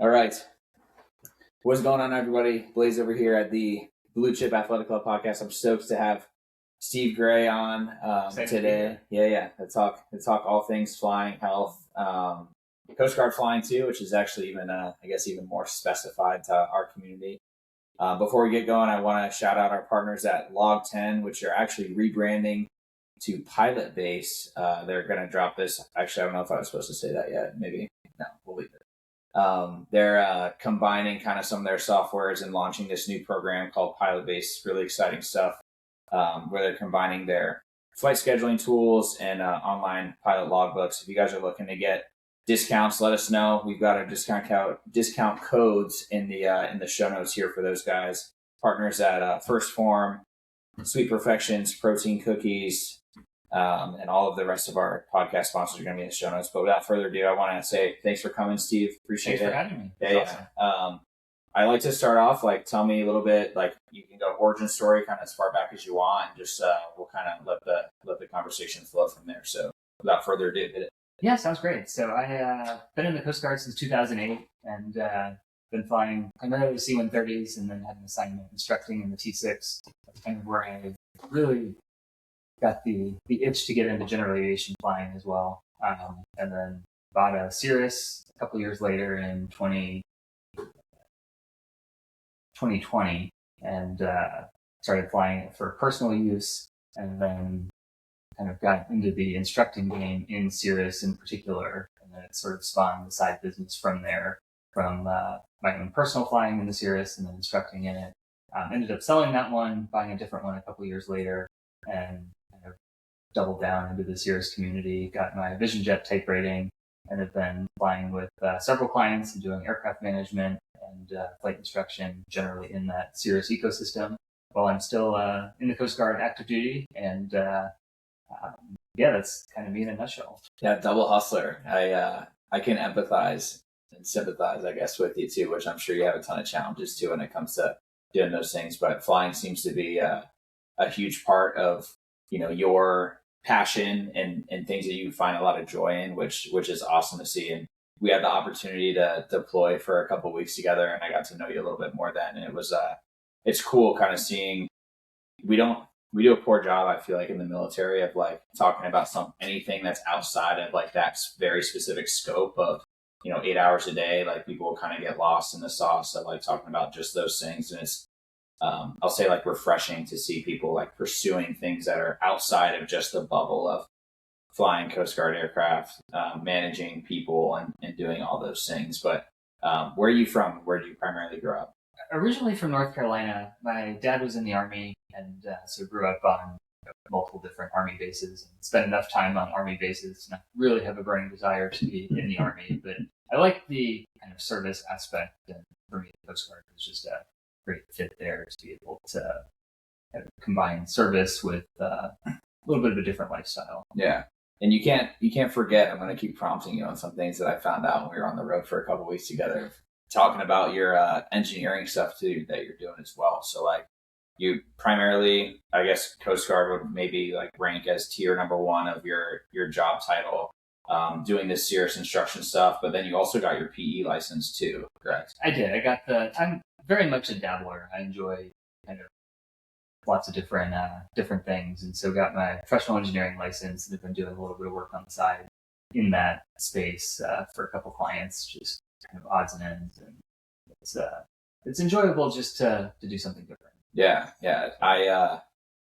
All right. What's going on, everybody? Blaise over here at the Blue Chip Athletic Club podcast. I'm stoked to have Steve Gray on today. Yeah. To talk all things flying, health, Coast Guard flying too, which is actually even more specified to our community. Before we get going, I want to shout out our partners at Log 10, which are actually rebranding to Pilot Base. They're going to drop this. Actually, I don't know if I was supposed to say that yet. Maybe. No, we'll leave it. They're combining kind of some of their softwares and launching this new program called Pilot Base. Really exciting stuff, where they're combining their flight scheduling tools and online pilot logbooks. If you guys are looking to get discounts, let us know. We've got our discount codes in the show notes here for those guys. Partners at First Form, Sweet Perfections, Protein Cookies, and all of the rest of our podcast sponsors are going to be in the show notes. But without further ado, I want to say thanks for coming, Steve. Appreciate it. Thanks for having me. Yeah. Awesome. I like to start off, tell me a little bit, you can go origin story kind of as far back as you want, and just we'll kind of let the conversation flow from there. So without further ado, hit it. Yeah, sounds great. So I been in the Coast Guard since 2008 and been flying primarily C-130s and then had an assignment instructing in the T6. That's kind of where I really got the itch to get into general aviation flying as well. And then bought a Cirrus a couple years later in 2020 and started flying it for personal use, and then kind of got into the instructing game in Cirrus in particular. And then it sort of spawned the side business from there, from my own personal flying in the Cirrus and then instructing in it. Ended up selling that one, buying a different one a couple years later, and kind of doubled down into the Cirrus community, got my Vision Jet type rating, and have been flying with several clients and doing aircraft management and flight instruction generally in that Cirrus ecosystem while I'm still in the Coast Guard active duty. And that's kind of me in a nutshell. Yeah, double hustler. I can empathize and sympathize, I guess, with you too, which I'm sure you have a ton of challenges too when it comes to doing those things. But flying seems to be a huge part of your passion and things that you find a lot of joy in, which is awesome to see. And we had the opportunity to deploy for a couple of weeks together, and I got to know you a little bit more then. And it was it's cool kind of seeing. We do a poor job, I feel like, in the military of talking about anything that's outside of that very specific scope of 8 hours a day. People will kind of get lost in the sauce of talking about just those things, and it's I'll say refreshing to see people pursuing things that are outside of just the bubble of flying Coast Guard aircraft, managing people and doing all those things. But where are you from? Where did you primarily grow up? Originally from North Carolina. My dad was in the Army, and so grew up on multiple different Army bases and spent enough time on Army bases not really have a burning desire to be in the Army. But I like the kind of service aspect, and for me, the Coast Guard was just a great fit there to be able to combine service with a little bit of a different lifestyle. Yeah. And you can't forget, I'm going to keep prompting you on some things that I found out when we were on the road for a couple of weeks together, talking about your engineering stuff too that you're doing as well. So you primarily, I guess Coast Guard would maybe rank as tier number one of your job title, doing this Cirrus instruction stuff, but then you also got your PE license too, correct? I did. I'm very much a dabbler. I enjoy kind of lots of different things, and so got my professional engineering license and have been doing a little bit of work on the side in that space for a couple clients, just kind of odds and ends, and it's enjoyable just to do something different. Yeah.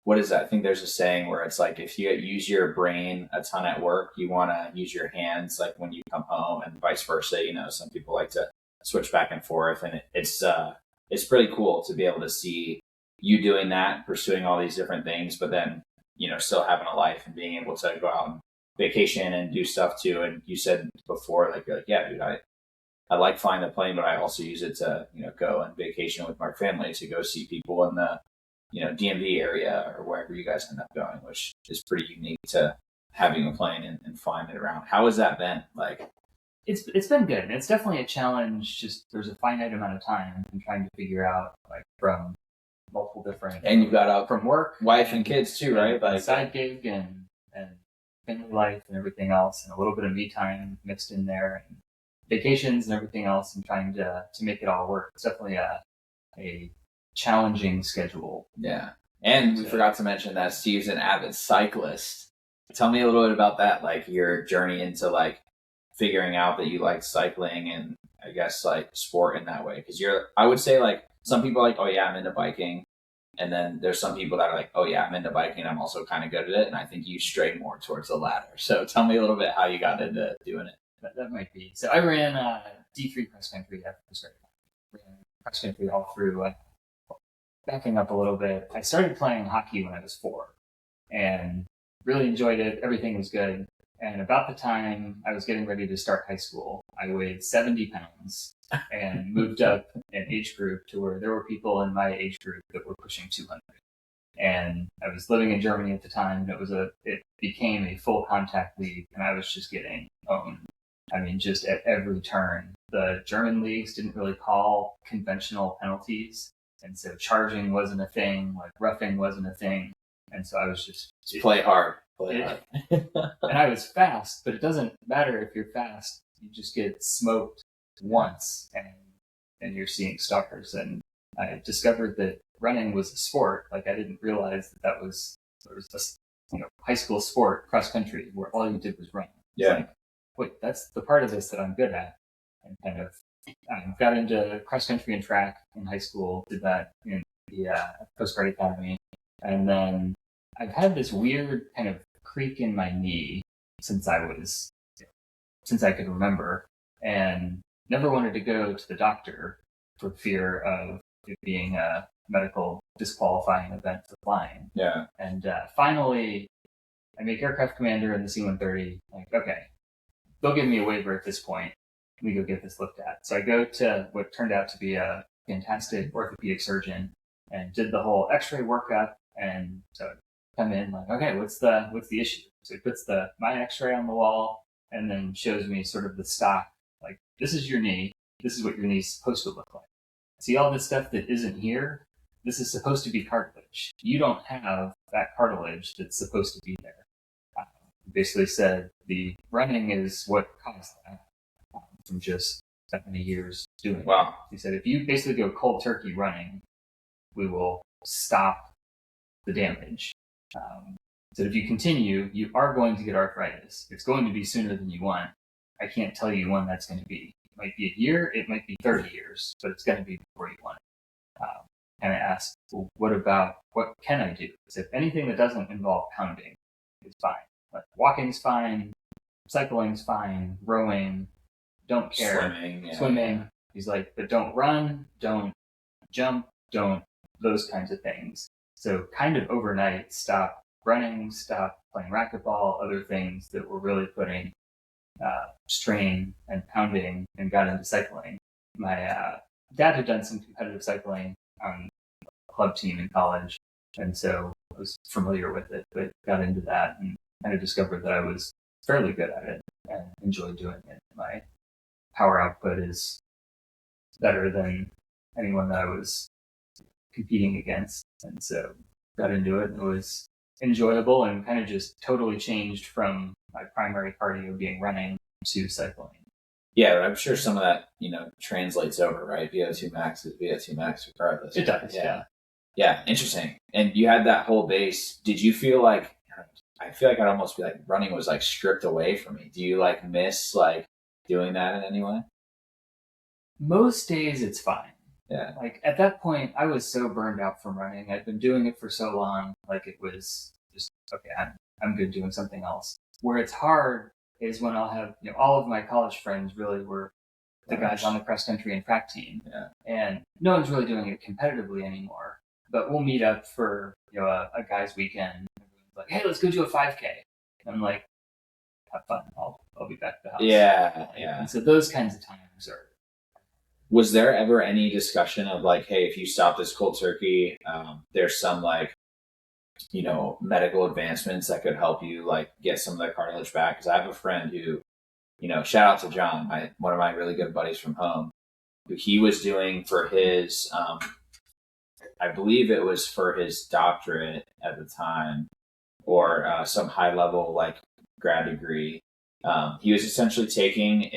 What is that? I think there's a saying where it's if you use your brain a ton at work, you want to use your hands when you come home, and vice versa. Some people like to switch back and forth, and it's pretty cool to be able to see you doing that, pursuing all these different things, but then still having a life and being able to go out on vacation and do stuff too. And you said before, yeah, dude, I like flying the plane, but I also use it to go on vacation with my family, to go see people in the DMV area or wherever you guys end up going, which is pretty unique to having a plane and flying it around. How has that been? It's been good. And it's definitely a challenge. Just there's a finite amount of time and trying to figure out from multiple different, and you've got out from work, wife and kids too, right? Side gig and family life and everything else, and a little bit of me time mixed in there. And vacations and everything else and trying to make it all work. It's definitely a challenging schedule. Yeah. And we forgot to mention that Steve's an avid cyclist. Tell me a little bit about that, like your journey into like figuring out that you like cycling and I guess like sport in that way. Because I would say like some people are like, oh yeah, I'm into biking. And then there's some people that are like, oh yeah, I'm into biking. I'm also kind of good at it. And I think you stray more towards the latter. So tell me a little bit how you got into doing it. That might be. So I ran D3 cross country after I started. Ran cross country all through. Backing up a little bit, I started playing hockey when I was 4 and really enjoyed it. Everything was good. And about the time I was getting ready to start high school, I weighed 70 pounds and moved up an age group to where there were people in my age group that were pushing 200. And I was living in Germany at the time, and it became a full contact league, and I was just getting owned. I mean, just at every turn. The German leagues didn't really call conventional penalties. And so charging wasn't a thing, like roughing wasn't a thing. And so I was just play hard. And I was fast, but it doesn't matter if you're fast. You just get smoked once and you're seeing stars. And I discovered that running was a sport. Like I didn't realize that was a high school sport, cross country, where all you did was run. Yeah. Like, wait, that's the part of this that I'm good at. And kind of got into cross country and track in high school, did that in the Coast Guard Academy. And then I've had this weird kind of creak in my knee since I could remember, and never wanted to go to the doctor for fear of it being a medical disqualifying event for flying. Yeah. And finally, I make aircraft commander in the C-130. Like, okay, they'll give me a waiver at this point. Let me go get this looked at. So I go to what turned out to be a fantastic orthopedic surgeon and did the whole x-ray workup. And so I come in like, okay, what's the issue? So he puts my x-ray on the wall and then shows me sort of the stock. Like, this is your knee. This is what your knee's supposed to look like. See all this stuff that isn't here? This is supposed to be cartilage. You don't have that cartilage that's supposed to be there. Basically said the running is what caused that. From just that many years doing it. Wow. He said, if you basically go cold turkey running, we will stop the damage. So if you continue, you are going to get arthritis. It's going to be sooner than you want. I can't tell you when that's going to be. It might be a year, it might be 30 years, but it's going to be before you want it. And I asked, well, what can I do? So if anything that doesn't involve pounding is fine. Like walking's fine, cycling's fine, rowing, don't care. Swimming. He's like, but don't run, don't jump, don't those kinds of things. So kind of overnight, stop running, stop playing racquetball, other things that were really putting strain and pounding, and got into cycling. My dad had done some competitive cycling on a club team in college, and so I was familiar with it, but got into that and kind of discovered that I was fairly good at it and enjoyed doing it. My power output is better than anyone that I was competing against. And so got into it, and it was enjoyable and kind of just totally changed from my primary cardio being running to cycling. Yeah, I'm sure some of that, translates over, right? VO2 max is VO2 max regardless. It does, yeah. Yeah, interesting. And you had that whole base. Did you feel like, I feel like I'd almost be like running was like stripped away from me. Do you like miss like doing that in any way? Most days it's fine. Yeah. Like at that point, I was so burned out from running. I'd been doing it for so long. Like it was just, okay, I'm good doing something else. Where it's hard is when I'll have, all of my college friends really were the guys on the cross country and track team. Yeah. And no one's really doing it competitively anymore. But we'll meet up for, a guy's weekend. Everyone's like, hey, let's go do a 5K. And I'm like, have fun. I'll be back at the house. Yeah. And so those kinds of times are. Was there ever any discussion of like, hey, if you stop this cold turkey, there's some like, medical advancements that could help you like get some of that cartilage back? Because I have a friend who, shout out to John, one of my really good buddies from home, who he was doing for his, I believe it was for his doctorate at the time, or some high level like grad degree. He was essentially taking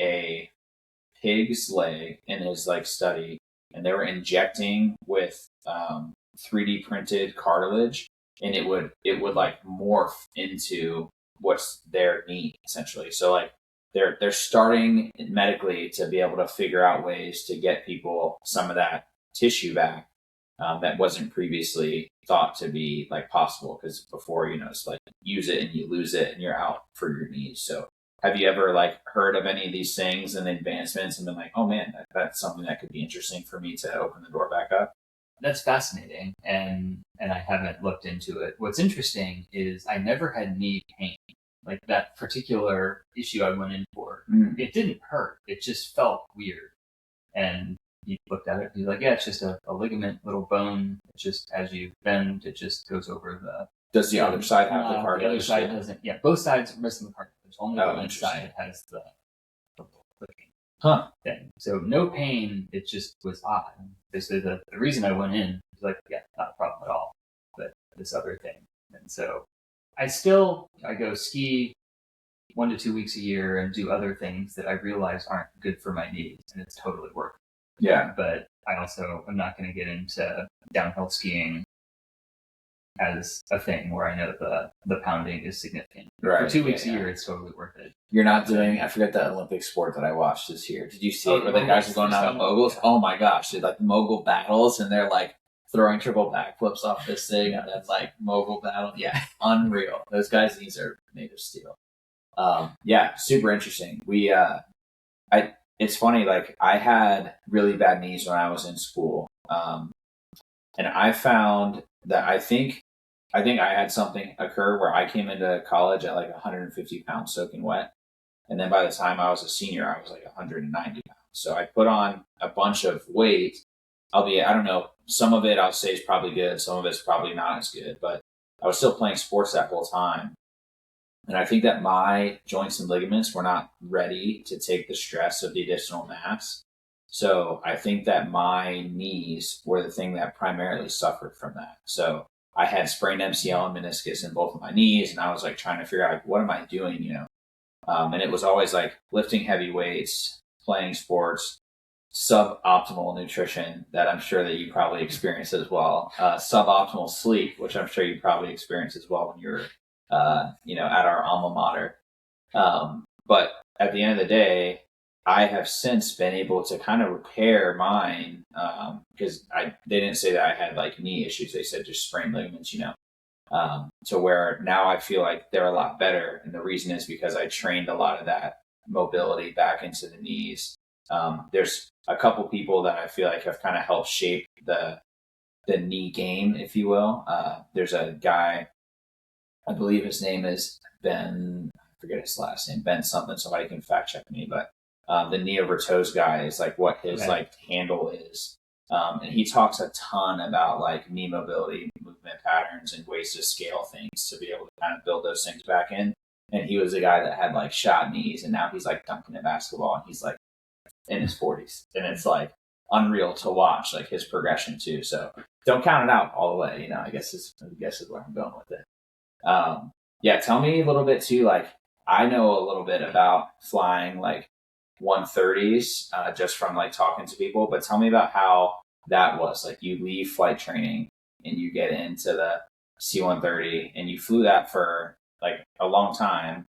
pig's leg in his like study, and they were injecting with 3D printed cartilage, and it would like morph into what's their knee essentially. So like they're starting medically to be able to figure out ways to get people some of that tissue back that wasn't previously thought to be like possible, because before, it's like use it and you lose it and you're out for your knees. So have you ever like heard of any of these things and advancements and been like, oh man, that's something that could be interesting for me to open the door back up? That's fascinating, and I haven't looked into it. What's interesting is I never had knee pain. Like that particular issue I went in for, it didn't hurt. It just felt weird. And he looked at it, he's like, yeah, it's just a ligament, little bone. It just, as you bend, it just goes over the... Does the other side have the cartilage? The other side doesn't. Yeah, both sides are missing the cartilage. Only one side has the clicking thing. So no pain, it just was odd. Basically, the reason I went in was like, yeah, not a problem at all. But this other thing. And so I go ski 1 to 2 weeks a year and do other things that I realize aren't good for my knees, and it's totally worth it. Yeah. But I also am not going to get into downhill skiing as a thing where I know the pounding is significant. Right. For 2 weeks a year, it's totally worth it. You're not doing, I forget the Olympic sport that I watched this year. Did you see it where the guys are going down the moguls? Oh my gosh, dude, like mogul battles, and they're like throwing triple backflips off this thing, and then like mogul battle. Yeah, unreal. Those guys' knees are made of steel. Yeah, super interesting. It's funny, like I had really bad knees when I was in school. And I found that I think I had something occur where I came into college at like 150 pounds soaking wet. And then by the time I was a senior, I was like 190 pounds. So I put on a bunch of weight, albeit, I don't know, some of it I'll say is probably good. Some of it's probably not as good, but I was still playing sports that whole time. And I think that my joints and ligaments were not ready to take the stress of the additional mass. So I think that my knees were the thing that primarily suffered from that. So I had sprained MCL and meniscus in both of my knees, and I was like trying to figure out, like, what am I doing, and it was always like lifting heavy weights, playing sports, suboptimal nutrition that I'm sure that you probably experienced as well, suboptimal sleep, which I'm sure you probably experienced as well when you were at our alma mater. But at the end of the day, I have since been able to kind of repair mine, because they didn't say that I had like knee issues. They said just sprained ligaments, to where now I feel like they're a lot better. And the reason is because I trained a lot of that mobility back into the knees. There's a couple people that I feel like have kind of helped shape the knee game, if you will. There's a guy, I believe his name is Ben, I forget his last name, Ben something, somebody can fact check me, but the knee over toes guy is like what his like handle is. And he talks a ton about like knee mobility, movement patterns, and ways to scale things to be able to kind of build those things back in. And he was a guy that had like shot knees, and now he's like dunking at basketball, and he's like in his 40s. And it's like unreal to watch like his progression too. So don't count it out all the way, I guess is where I'm going with it. Tell me a little bit too, like I know a little bit about flying like 130s just from like talking to people, but tell me about how that was. Like you leave flight training and you get into the C-130 and you flew that for like a long time,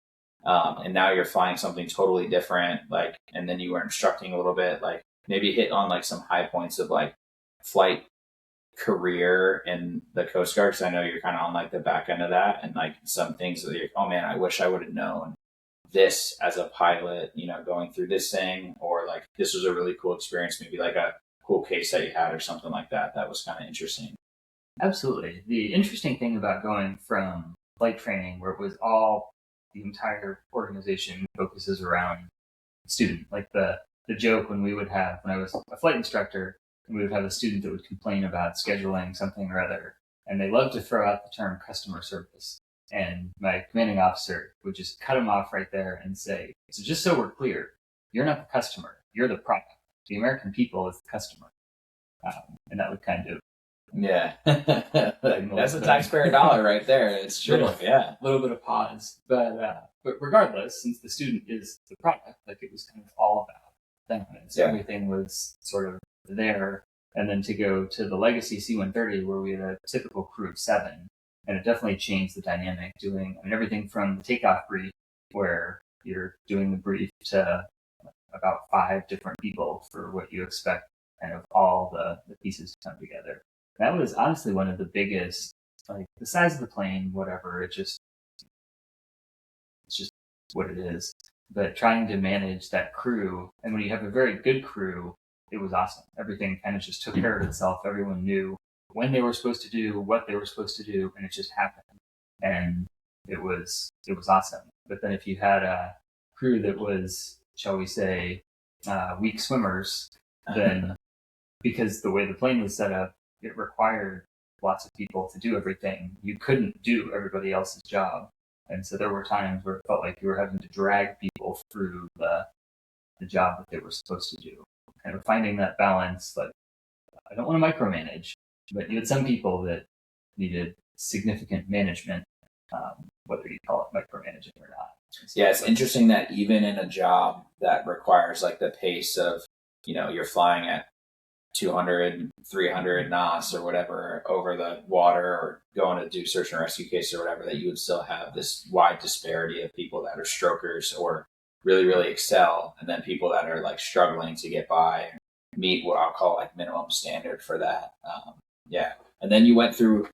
and now you're flying something totally different, like, and then you were instructing a little bit, like maybe hit on like some high points of like flight career in the Coast Guard, because I know you're kind of on like the back end of that, and like some things that you're, oh man, I wish I would have known this as a pilot, going through this thing, or like this was a really cool experience, maybe like a cool case that you had or something like that was kind of interesting. Absolutely. The interesting thing about going from flight training, where it was all, the entire organization focuses around student, like the joke when I was a flight instructor, and we would have a student that would complain about scheduling something or other, and they loved to throw out the term customer service. And my commanding officer would just cut him off right there and say, so just so we're clear, you're not the customer, you're the product. The American people is the customer. And that would kind of... Yeah. That's a taxpayer dollar right there. It's true. Yeah. A little bit of pause. But regardless, since the student is the product, like it was kind of all about them. And so everything was sort of there. And then to go to the legacy C-130 where we had a typical crew of 7, and it definitely changed the dynamic doing everything from the takeoff brief where you're doing the brief to about 5 different people for what you expect kind of all the pieces to come together. That was honestly one of the biggest, like the size of the plane, whatever, it's just what it is. But trying to manage that crew, and when you have a very good crew, it was awesome. Everything kind of just took care of itself. Everyone knew when they were supposed to do, what they were supposed to do, and it just happened. And it was awesome. But then if you had a crew that was, shall we say, weak swimmers, then because the way the plane was set up, it required lots of people to do everything. You couldn't do everybody else's job. And so there were times where it felt like you were having to drag people through the job that they were supposed to do. Kind of finding that balance, like, I don't want to micromanage, but you had some people that needed significant management, whether you call it micromanaging or not. Yeah, it's interesting that even in a job that requires like the pace of, you're flying at 200, 300 knots or whatever over the water or going to do search and rescue case or whatever, that you would still have this wide disparity of people that are strokers or really, really excel, and then people that are like struggling to get by, meet what I'll call like minimum standard for that. And then you went through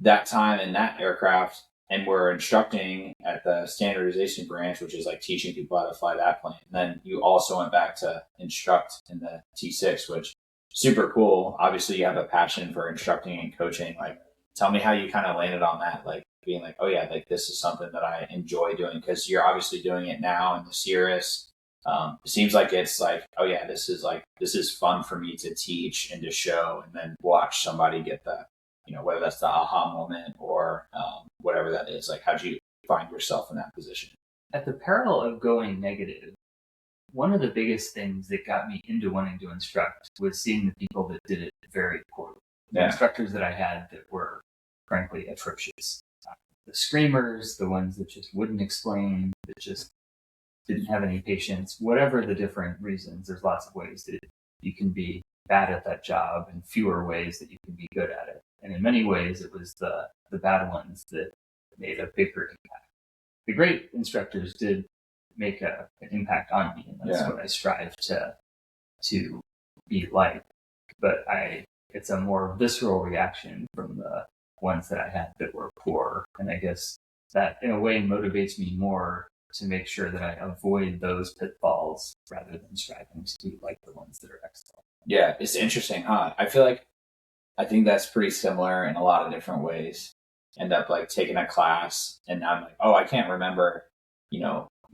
that time in that aircraft and were instructing at the standardization branch, which is like teaching people how to fly that plane. And then you also went back to instruct in the T6, which super cool. Obviously you have a passion for instructing and coaching. Like, tell me how you kind of landed on that, like being like, oh yeah, like this is something that I enjoy doing, because you're obviously doing it now in the Cirrus. It seems like it's like, oh yeah, this is fun for me to teach and to show and then watch somebody get the, whether that's the aha moment or whatever that is. Like, how'd you find yourself in that position? At the peril of going negative, one of the biggest things that got me into wanting to instruct was seeing the people that did it very poorly. The instructors that I had that were frankly atrocious. The screamers, the ones that just wouldn't explain, that just didn't have any patience, whatever the different reasons. There's lots of ways that you can be bad at that job and fewer ways that you can be good at it. And in many ways, it was the bad ones that made a bigger impact. The great instructors did make an impact on me, and that's what I strive to be like. But it's a more visceral reaction from the ones that I had that were poor, and I guess that in a way motivates me more to make sure that I avoid those pitfalls rather than striving to be like the ones that are excellent. Yeah, it's interesting, huh? I think that's pretty similar in a lot of different ways. End up like taking a class and I'm like, oh, I can't remember,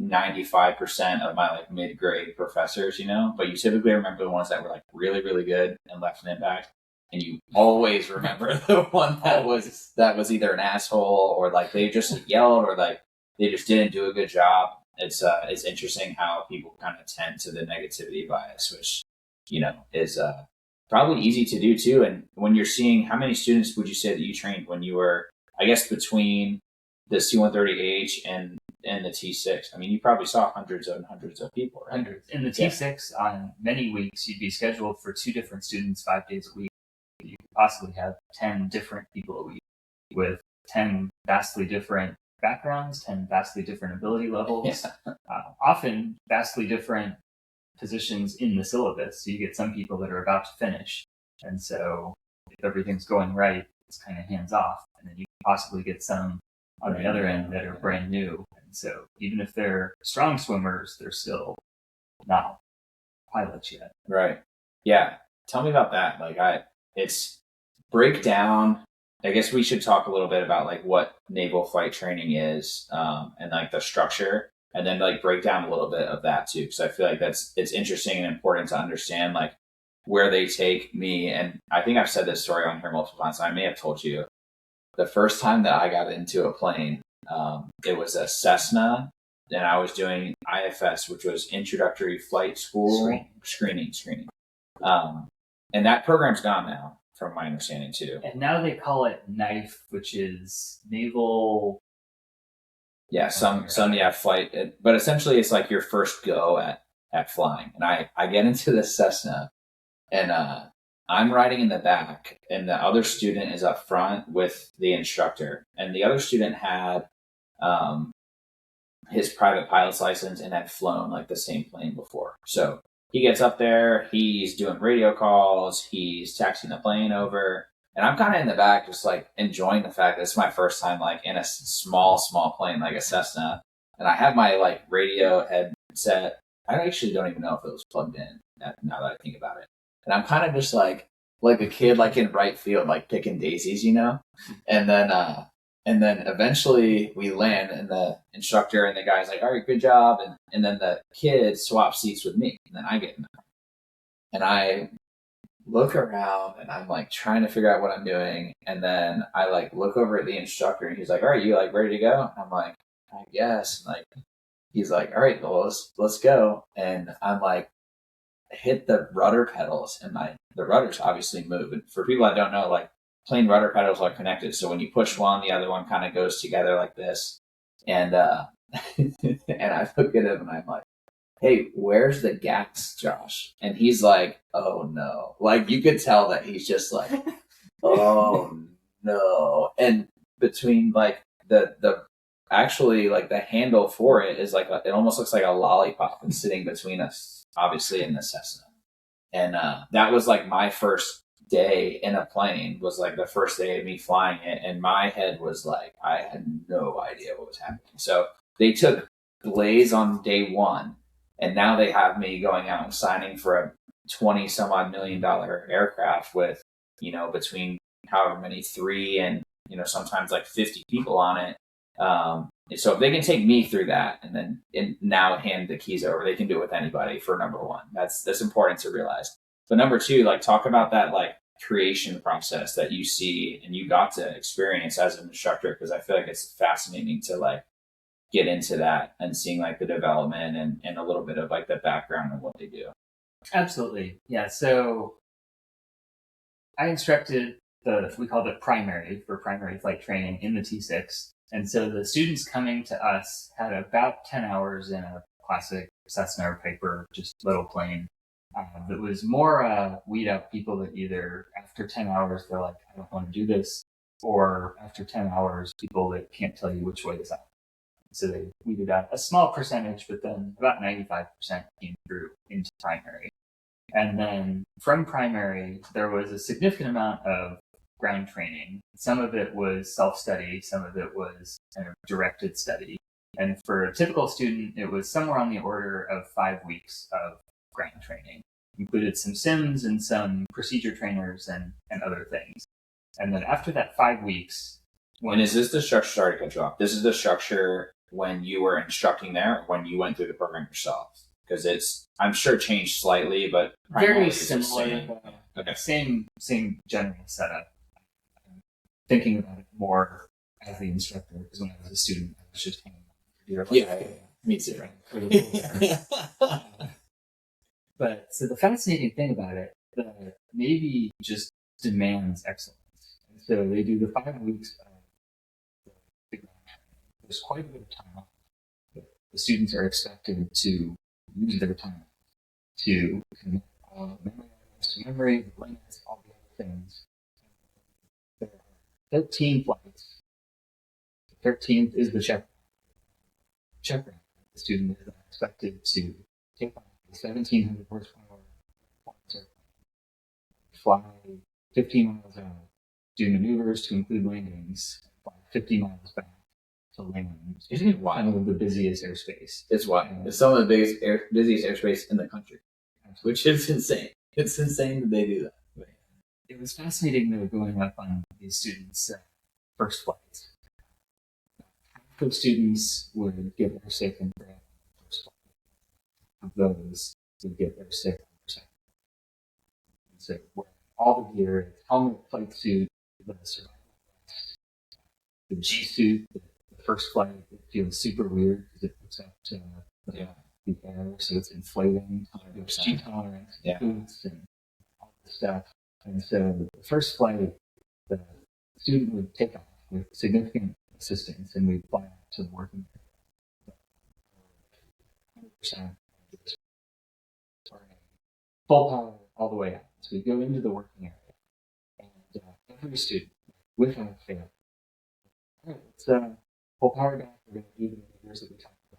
95% of my like mid-grade professors, but you typically remember the ones that were like really, really good and left an impact. And you always remember the one that was either an asshole or like they just yelled or like they just didn't do a good job. It's interesting how people kind of tend to the negativity bias, which, is probably easy to do too. And when you're seeing, how many students would you say that you trained when you were, I guess, between the C-130H and the T6? I mean, you probably saw hundreds and hundreds of people, right? Hundreds. In the T6, on many weeks, you'd be scheduled for 2 different students 5 days a week. You could possibly have 10 different people a week with 10 vastly different backgrounds, 10 vastly different ability levels, often vastly different positions in the syllabus. So you get some people that are about to finish. And so if everything's going right, it's kind of hands off. And then you can possibly get some on the other end that are brand new. And so even if they're strong swimmers, they're still not pilots yet. Right. Yeah. Tell me about that. Like it's break down. I guess we should talk a little bit about like what naval flight training is, and like the structure, and then like break down a little bit of that too. Cause I feel like it's interesting and important to understand like where they take me. And I think I've said this story on here multiple times. I may have told you the first time that I got into a plane, it was a Cessna, and I was doing IFS, which was Introductory Flight School Screening. And that program's gone now, from my understanding too. And now they call it NIFE, which is Naval. Yeah, some flight, but essentially it's like your first go at at flying. And I get into this Cessna, and I'm riding in the back, and the other student is up front with the instructor. And the other student had his private pilot's license and had flown like the same plane before. So he gets up there, he's doing radio calls, he's taxiing the plane over, and I'm kind of in the back just like enjoying the fact that it's my first time like in a small plane like a Cessna. And I have my like radio headset. I actually don't even know if it was plugged in now that I think about it. And I'm kind of just like a kid like in right field, like picking daisies, you know? And then eventually we land, and the instructor and the guy's like, all right, good job. And then the kid swaps seats with me. And then I get in there. And I look around, and I'm like trying to figure out what I'm doing. And then I like look over at the instructor, and he's like, all right, you like ready to go? And I'm like, I guess. And like, he's like, all right, well, let's go. And I'm like, hit the rudder pedals, and the rudders obviously move. And for people that don't know, like, plane rudder pedals are connected. So when you push one, the other one kind of goes together like this. And and I look at him, and I'm like, hey, where's the gas, Josh? And he's like, oh no. Like, you could tell that he's just like, oh no. And between like the actually like the handle for it is like it almost looks like a lollipop, and sitting between us, obviously, in the Cessna. And that was like my first day in a plane, was like the first day of me flying it, and my head was like, I had no idea what was happening. So they took Blaise on day one, and now they have me going out and signing for a 20 some odd $1 million aircraft with, you know, between however many, 3 and, you know, sometimes like 50 people on it. So if they can take me through that, and now hand the keys over, they can do it with anybody for number one. That's important to realize. But number two, like, talk about that like creation process that you see and you got to experience as an instructor, because I feel like it's fascinating to like get into that and seeing like the development and a little bit of like the background of what they do. Absolutely. Yeah. So I instructed we called it primary flight training in the T6. And so the students coming to us had about 10 hours in a classic Cessna or Piper, just little plane. That was more weed out people that either after 10 hours, they're like, I don't want to do this, or after 10 hours, people that can't tell you which way is up. So they weeded out a small percentage, but then about 95% came through into primary. And then from primary, there was a significant amount of ground training. Some of it was self-study, some of it was kind of directed study. And for a typical student, it was somewhere on the order of 5 weeks of ground training. Included some sims and some procedure trainers and other things. And then after that 5 weeks... And is this the structure, sorry to cut you off, this is the structure when you were instructing there, or when you went through the program yourself? Because it's, I'm sure, changed slightly, but very similar. Okay. Same general setup. Thinking about it more as the instructor, because when I was a student, I was just hanging on. Yeah, me too. Right. But so the fascinating thing about it, the Navy just demands excellence. And so they do the 5 weeks of the ground training. There's quite a bit of time off. The students are expected to use their time to commit all the memory, the limits, all the other things. There are 13 flights. The 13th is the check round. The student is expected to take off a 1,700 horsepower fly 15 miles out, do maneuvers to include landings, fly 50 miles back to land. Isn't it wild? Some of the busiest airspace. It's wild. It's some of the busiest airspace in the country, which is insane. It's insane that they do that. It was fascinating, though, going up on these students' first flights. Half of students would get their sick and grab on the first flight. Of those would get their sick on the second. So wearing all the gear, helmet, flight suit, the survival vest, the G suit. The first flight, it feels super weird because it hooks up to the air, so it's inflating. There's G tolerance, boots, and all this stuff. And so the first flight, the student would take off with significant assistance, and we'd fly out to the working 100% full power all the way out. So we go into the working area, and every student, without fail, all right, let's full power back. We're going to do the maneuvers that we talked about.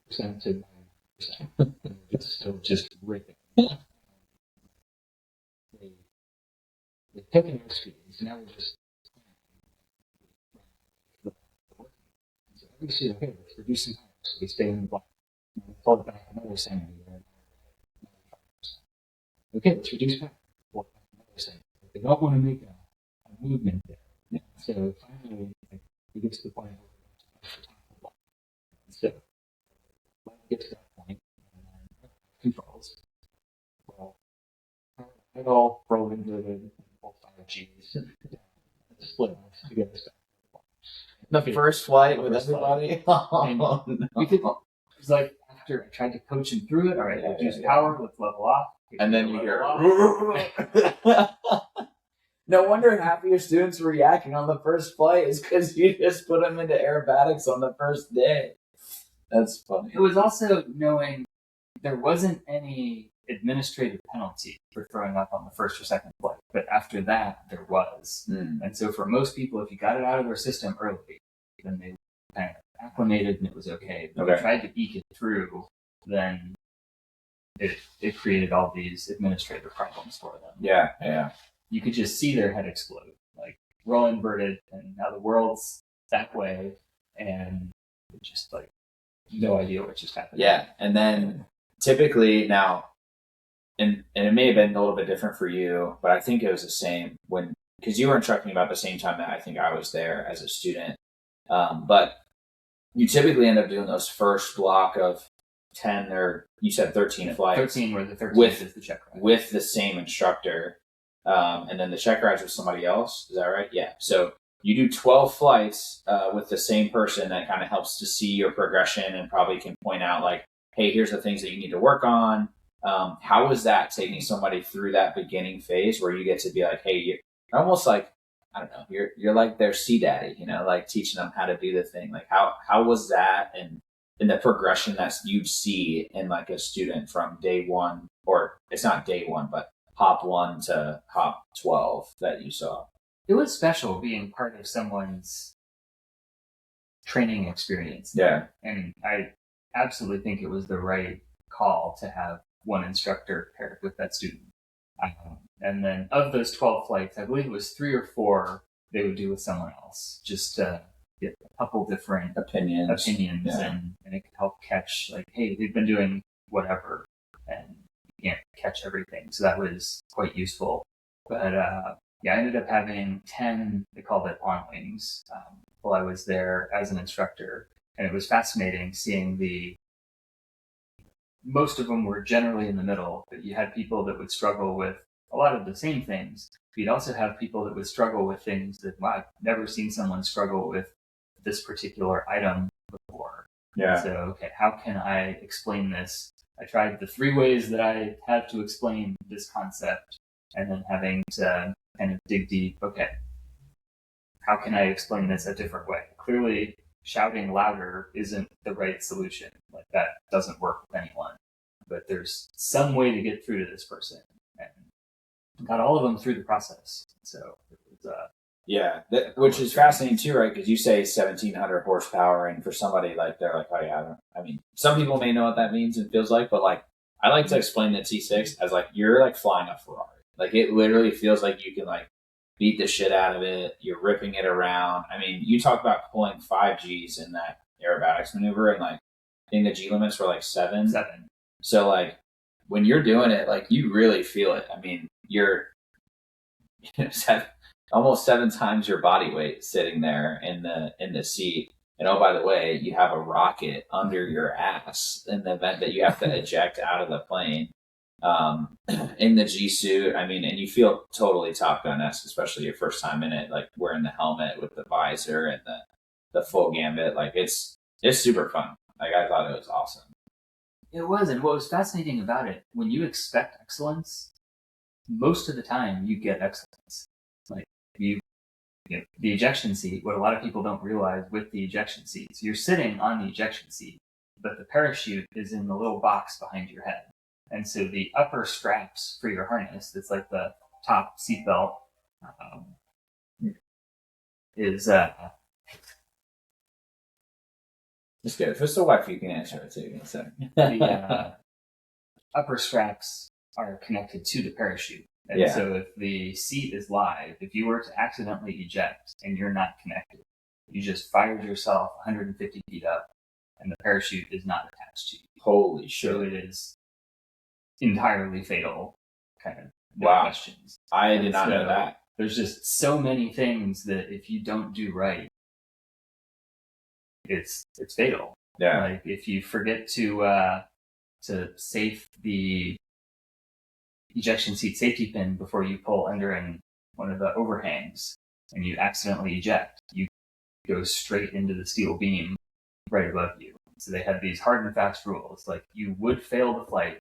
Percent to 9%. It's still just ripping. They pick an airspeed, so now we're just so every student, okay, let's reduce some power, so we stay in the block. Fold it back another centimeter. Okay, let's reduce power. Fold it back another centimeter. They don't want to make a movement there. Yeah. So finally, we get to the point where we're going to top the block. So when we get to that point, controls. Well, it all roll into the full 5Gs. Split off together. The first flight with everybody. Oh, no. We could, it was like after I tried to coach him through it. All right, reduce power, let's level off. And then you hear. No wonder half of your students were reacting on the first flight is because you just put them into aerobatics on the first day. That's funny. It was also knowing there wasn't any administrative penalty for throwing up on the first or second flight, but after that, there was. And so for most people, if you got it out of their system early, then they kind of acclimated and it was okay. But if you tried to eke it through, then it created all these administrative problems for them. Yeah. You could just see their head explode, like roll inverted, and now the world's that way, and just like no idea what just happened. Yeah, and then typically now, and it may have been a little bit different for you, but I think it was the same because you were instructing about the same time that I think I was there as a student. But you typically end up doing those first block of 10 or you said 13 flights. 13 where the 13th is the check ride. With the same instructor. And then the check rides with somebody else. Is that right? Yeah. So you do 12 flights with the same person that kind of helps to see your progression and probably can point out like, hey, here's the things that you need to work on. How was that taking somebody through that beginning phase where you get to be like, hey, you're almost like, I don't know, you're like their sea daddy, like teaching them how to do the thing. Like how was that and the progression that you'd see in like a student from day one, or it's not day one, but hop 1 to hop 12 that you saw? It was special being part of someone's training experience. Yeah. And I absolutely think it was the right call to have one instructor paired with that student. And then of those 12 flights, I believe it was 3 or 4 they would do with someone else, just to get a couple different opinions yeah. and it could help catch like, hey, they've been doing whatever and you can't catch everything. So that was quite useful. But I ended up having 10, they called it on wings, while I was there as an instructor. And it was fascinating seeing most of them were generally in the middle, but you had people that would struggle with a lot of the same things. You'd also have people that would struggle with things that, wow, I've never seen someone struggle with this particular item before. Yeah. So, okay, how can I explain this? I tried the 3 ways that I have to explain this concept, and then having to kind of dig deep. Okay, how can I explain this a different way? Clearly, shouting louder isn't the right solution. Like that doesn't work with anyone. But there's some way to get through to this person, and got all of them through the process. So it was, which is fascinating too, right? Because you say 1,700 horsepower, and for somebody like they're like, oh yeah, I mean, some people may know what that means and feels like, but like I like to explain the T6 as like you're like flying a Ferrari. Like it literally feels like you can like beat the shit out of it. You're ripping it around. I mean, you talk about pulling 5 Gs in that aerobatics maneuver, and like I think the G limits were like 7. So like when you're doing it, like you really feel it. I mean, you're almost 7 times your body weight sitting there in the seat. And oh, by the way, you have a rocket under your ass in the event that you have to eject out of the plane. In the G suit, I mean, and you feel totally Top Gun-esque, especially your first time in it, like wearing the helmet with the visor and the full gambit. Like it's super fun. Like I thought it was awesome. It was, and what was fascinating about it, when you expect excellence, most of the time you get excellence. Like you the ejection seat, what a lot of people don't realize with the ejection seats, you're sitting on the ejection seat, but the parachute is in the little box behind your head. And so the upper straps for your harness, that's like the top seatbelt, is Just good. If it's the wife, you can answer it too. So. the upper straps are connected to the parachute. And so if the seat is live, if you were to accidentally eject and you're not connected, you just fired yourself 150 feet up and the parachute is not attached to you. Holy shit. So it is entirely fatal, kind of. No questions. I did not know that. There's just so many things that if you don't do right, it's fatal. Yeah. Like if you forget to safe the ejection seat safety pin before you pull under one of the overhangs and you accidentally eject, you go straight into the steel beam right above you. So they had these hard and fast rules. Like you would fail the flight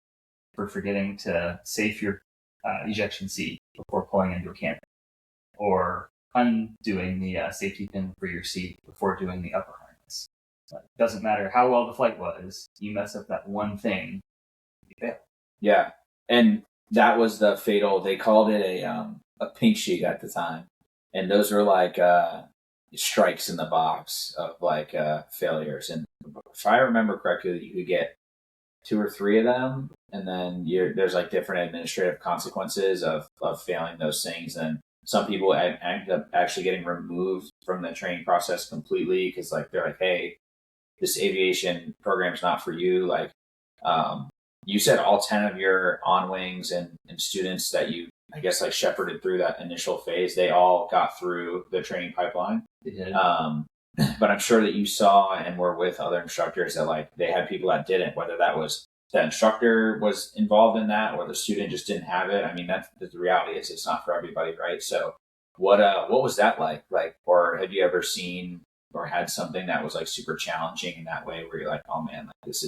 for forgetting to safe your ejection seat before pulling into a canopy, or undoing the safety pin for your seat before doing the upper harness. So it doesn't matter how well the flight was, you mess up that one thing, you fail. Yeah, and that was the fatal. They called it a pink sheet at the time, and those were like strikes in the box of like failures. And if I remember correctly, you could get 2 or 3 of them, and then there's like different administrative consequences of failing those things. And some people end up actually getting removed from the training process completely because like they're like, hey, this aviation program is not for you. Like you said, all 10 of your on wings and students that you, I guess, like shepherded through that initial phase, they all got through the training pipeline. But I'm sure that you saw and were with other instructors that like they had people that didn't, whether that was the instructor was involved in that or the student just didn't have it. I mean, that's the reality is it's not for everybody, right? So what was that like? Like, or have you ever seen or had something that was like super challenging in that way where you're like, oh man, like this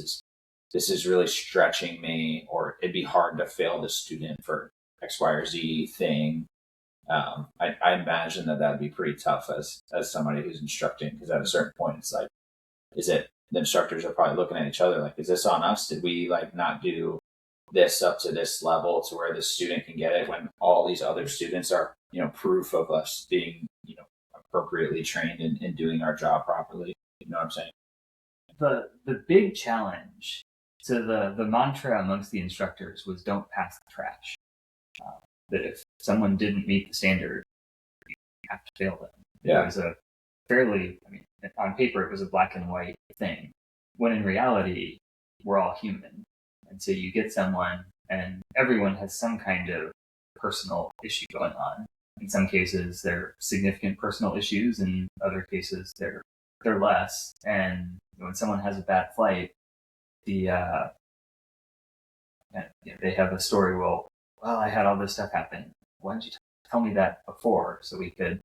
is really stretching me, or it'd be hard to fail the student for X, Y, or Z thing. I imagine that'd be pretty tough as somebody who's instructing, because at a certain point it's like, is it the instructors are probably looking at each other like, is this on us? Did we like not do this up to this level to where the student can get it when all these other students are, proof of us being, appropriately trained and doing our job properly? You know what I'm saying? The big challenge to the mantra amongst the instructors was don't pass the trash. That if someone didn't meet the standard, you have to fail them. Yeah. It was a fairly, on paper it was a black and white thing, when in reality, we're all human. And so you get someone, and everyone has some kind of personal issue going on. In some cases, they're significant personal issues. In other cases, they're less. And when someone has a bad flight, they have a story. Well, I had all this stuff happen. Why didn't you tell me that before so we could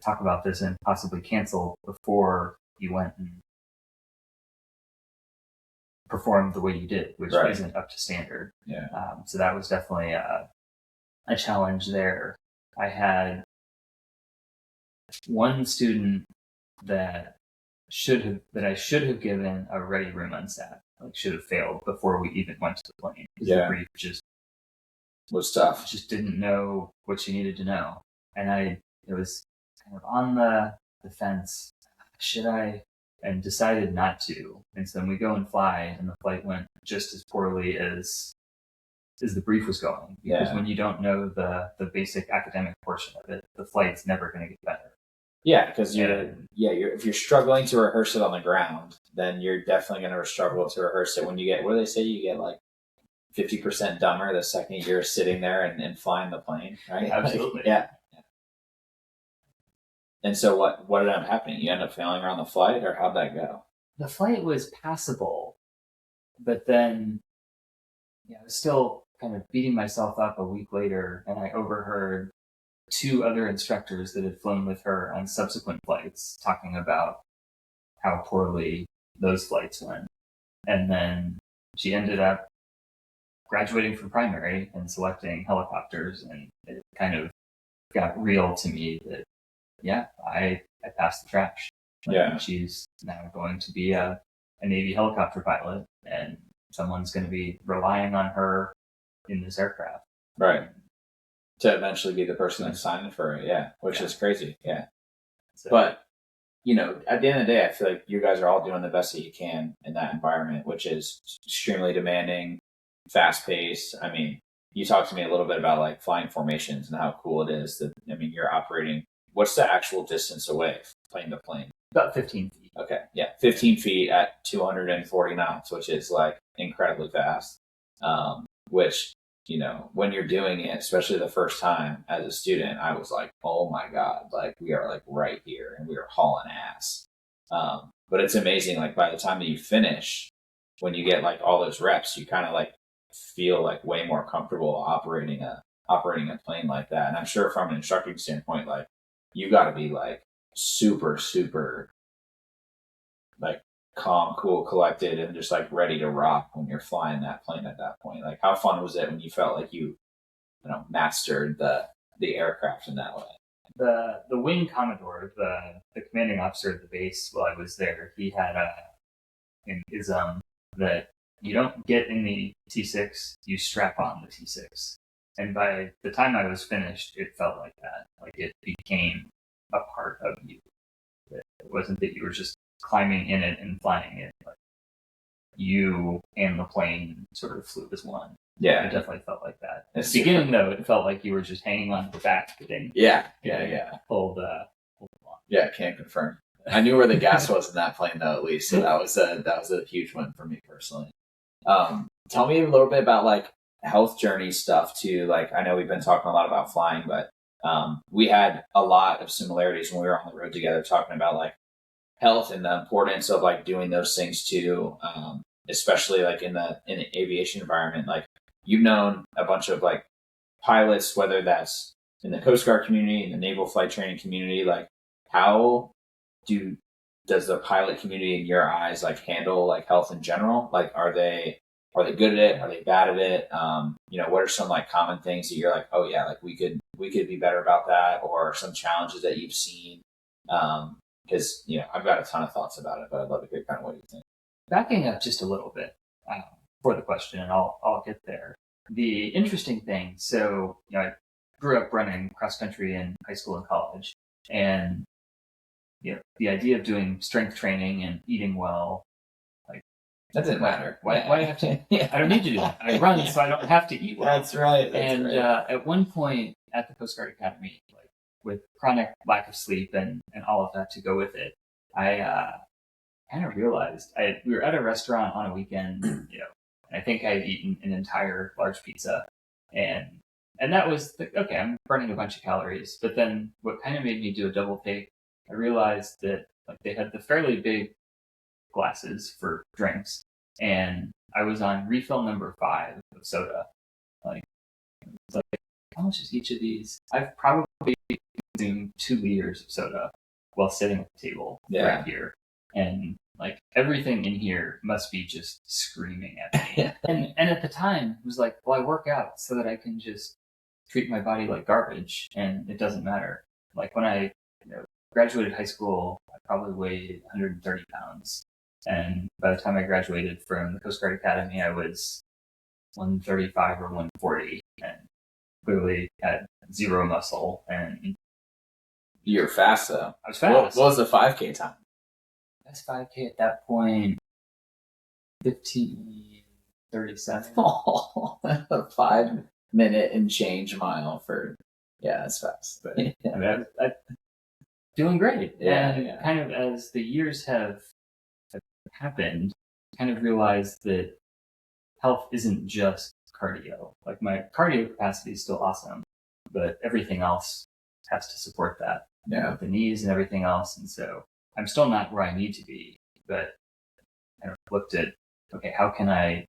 talk about this and possibly cancel before you went and performed the way you did, which isn't up to standard. Yeah. So that was definitely a challenge there. I had one student that I should have given a ready room unsat, like should have failed before we even went to the plane. The brief just was tough. Just didn't know what she needed to know. And it was kind of on the fence. Should I? And decided not to. And so then we go and fly, and the flight went just as poorly as the brief was going. Because when you don't know the basic academic portion of it, the flight's never going to get better. Yeah, because if you're struggling to rehearse it on the ground, then you're definitely going to struggle to rehearse it when you get, what do they say? You get like 50% dumber the second you're sitting there and flying the plane, right? Absolutely. Yeah. And so what ended up happening? You ended up failing around the flight, or how'd that go? The flight was passable, but then I was still kind of beating myself up a week later, and I overheard 2 other instructors that had flown with her on subsequent flights talking about how poorly those flights went. And then she ended up graduating from primary and selecting helicopters, and it kind of got real to me that I passed the trash. She's now going to be a Navy helicopter pilot, and someone's going to be relying on her in this aircraft. Right. To eventually be the person that's signing for it, which is crazy, So, but, at the end of the day, I feel like you guys are all doing the best that you can in that environment, which is extremely demanding, fast-paced. I mean, you talked to me a little bit about, like, flying formations and how cool it is that, you're operating. What's the actual distance away, plane to plane? About 15 feet. Okay, 15 feet at 240 knots, which is, like, incredibly fast, which... when you're doing it, especially the first time as a student, I was like, oh my God, like we are like right here and we are hauling ass. But it's amazing. Like by the time that you finish, when you get like all those reps, you kind of like feel like way more comfortable operating a plane like that. And I'm sure from an instructing standpoint, like you got to be like super, super like calm, cool, collected, and just like ready to rock when you're flying that plane at that point. Like how fun was it when you felt like you mastered the aircraft in that way? The wing commodore, the commanding officer of the base while I was there, he had an ism that you don't get in the T6, you strap on the T6. And by the time I was finished, it felt like that. Like it became a part of you. It wasn't that you were just climbing in it and flying it. Like you and the plane sort of flew as one. Yeah. It definitely felt like that. At the beginning, though, it felt like you were just hanging on to the back. Pulled along. Yeah, can't confirm. I knew where the gas was in that plane, though, at least. So that was a huge one for me personally. Tell me a little bit about like health journey stuff too. Like I know we've been talking a lot about flying, but we had a lot of similarities when we were on the road together talking about like health and the importance of like doing those things too, especially like in the aviation environment. Like you've known a bunch of like pilots, whether that's in the Coast Guard community, in the naval flight training community. Like how does the pilot community in your eyes like handle like health in general? Like are they good at it? Are they bad at it? What are some like common things that you're like, oh yeah, like we could be better about that, or some challenges that you've seen? Because I've got a ton of thoughts about it, but I'd love to hear kind of what you think. Backing up just a little bit for the question, and I'll get there. The interesting thing, so I grew up running cross country in high school and college, and the idea of doing strength training and eating well, like that didn't matter. Why do I have to? I don't need to do that. I run, so I don't have to eat well. That's right. At one point at the Coast Guard Academy, like with chronic lack of sleep and all of that to go with it, I kind of realized we were at a restaurant on a weekend, and I think I had eaten an entire large pizza, and that was okay. I'm burning a bunch of calories, but then what kind of made me do a double take, I realized that like they had the fairly big glasses for drinks, and I was on refill number 5 of soda. Like how much is each of these? I've probably consumed 2 liters of soda while sitting at the table right here, and like everything in here must be just screaming at me. and at the time it was like, well, I work out so that I can just treat my body like garbage, and it doesn't matter. Like when I graduated high school, I probably weighed 130 pounds. And by the time I graduated from the Coast Guard Academy, I was 135 or 140 and clearly had zero muscle. And you were fast, though. I was fast. What was the 5K time? Best 5K at that point, 15:37. Oh, a 5-minute and change mile for, that's fast. But I doing great. Yeah. Kind of as the years have happened, kind of realized that health isn't just cardio. Like my cardio capacity is still awesome, but everything else has to support that. With the knees and everything else. And so I'm still not where I need to be, but I kind of looked at, okay, how can I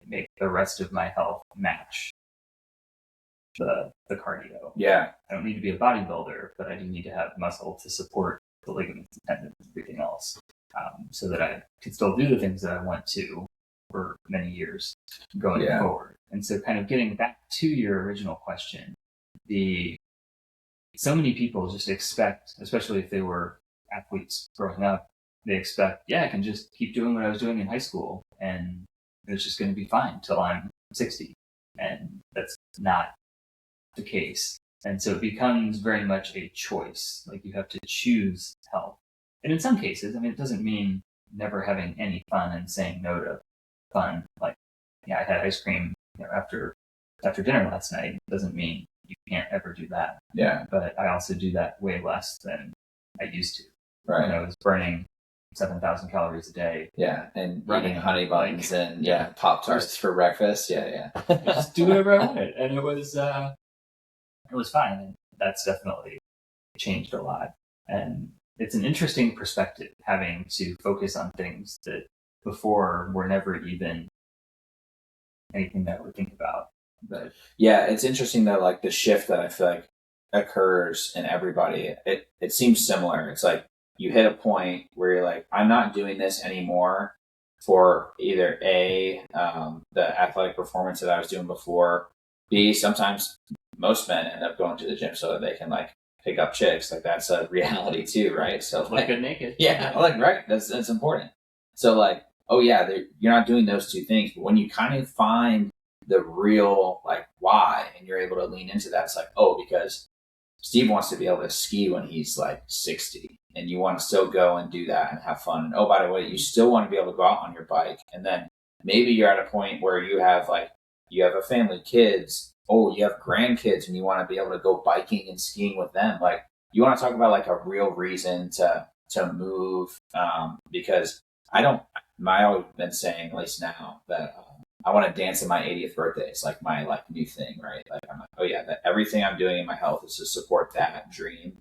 make the rest of my health match the cardio? Yeah. I don't need to be a bodybuilder, but I do need to have muscle to support the ligaments and tendons and everything else, so that I could still do the things that I want to for many years going forward. And so kind of getting back to your original question, the so many people just expect, especially if they were athletes growing up, they expect, yeah, I can just keep doing what I was doing in high school and it's just going to be fine till I'm 60. And that's not the case. And so it becomes very much a choice. Like you have to choose health. And in some cases, I mean, it doesn't mean never having any fun and saying no to fun. Like, yeah, I had ice cream after dinner last night. It doesn't mean you can't ever do that. Yeah. But I also do that way less than I used to. Right. I was burning 7,000 calories a day. Yeah, and running eating honey buns and Pop-Tarts for breakfast. Yeah. Just do whatever I wanted, and it was fine. And that's definitely changed a lot. And it's an interesting perspective having to focus on things that before were never even anything that we think about. But yeah, it's interesting that like the shift that I feel like occurs in everybody, it seems similar. It's like you hit a point where you're like, I'm not doing this anymore for either A, the athletic performance that I was doing before, B, sometimes most men end up going to the gym so that they can like pick up chicks. Like that's a reality too, right? So look good naked. Yeah, like right. That's important. So like, oh yeah, you're not doing those two things, but when you kind of find the real like why and you're able to lean into that, it's like, oh, because Steve wants to be able to ski when he's like 60 and you want to still go and do that and have fun. And oh, by the way, you still want to be able to go out on your bike. And then maybe you're at a point where you have a family, kids, you have grandkids and you want to be able to go biking and skiing with them. Like you want to talk about like a real reason to move. Because I've always been saying, at least now, that I want to dance at my 80th birthday. It's like my like new thing, right? Like I'm like, oh yeah, that everything I'm doing in my health is to support that dream.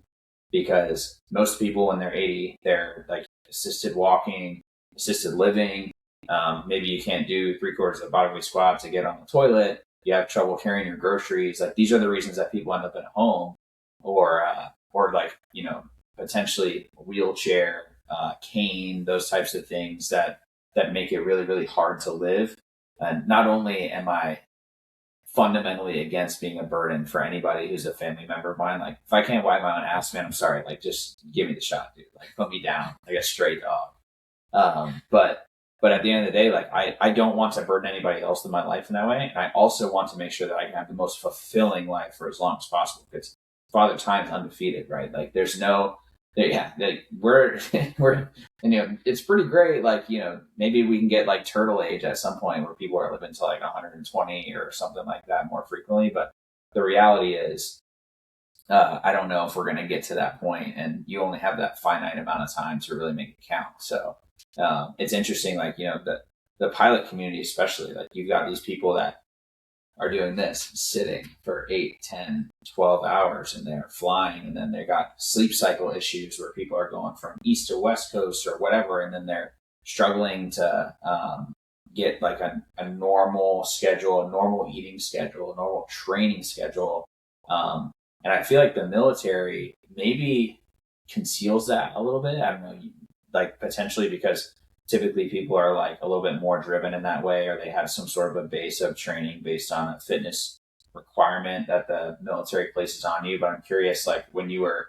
Because most people when they're 80, they're like assisted walking, assisted living. Maybe you can't do 3/4 of the bodyweight squat to get on the toilet. You have trouble carrying your groceries. Like these are the reasons that people end up at home, or like potentially wheelchair, cane, those types of things that make it really, really hard to live. And not only am I fundamentally against being a burden for anybody who's a family member of mine, like if I can't wipe my own ass, man, I'm sorry. Like just give me the shot, dude. Like put me down like a stray dog. But at the end of the day, like I don't want to burden anybody else in my life in that way. And I also want to make sure that I can have the most fulfilling life for as long as possible because Father Time's undefeated, right? Like there's no, we're and it's pretty great. Like maybe we can get like turtle age at some point where people are living to like 120 or something like that more frequently. But the reality is, I don't know if we're going to get to that point, and you only have that finite amount of time to really make it count. So it's interesting, like the pilot community, especially, like you've got these people that are doing this sitting for 8, 10, 12 hours and they're flying, and then they got sleep cycle issues where people are going from east to west coast or whatever, and then they're struggling to get like a normal schedule, a normal eating schedule, a normal training schedule. And I feel like the military maybe conceals that a little bit. I don't know, like potentially because typically people are like a little bit more driven in that way, or they have some sort of a base of training based on a fitness requirement that the military places on you. But I'm curious, like when you were,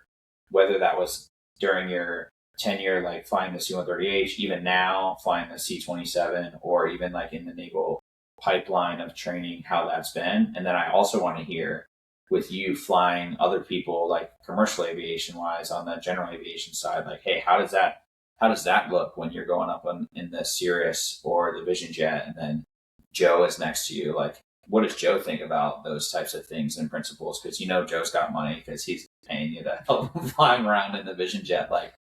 whether that was during your tenure, like flying the C-130H, even now flying the C-27, or even like in the naval pipeline of training, how that's been. And then I also want to hear with you flying other people, like commercial aviation wise on the general aviation side, like, hey, how does that look when you're going up in the Cirrus or the Vision Jet, and then Joe is next to you? Like, what does Joe think about those types of things and principles? Because Joe's got money because he's paying you to help him flying around in the Vision Jet. Like,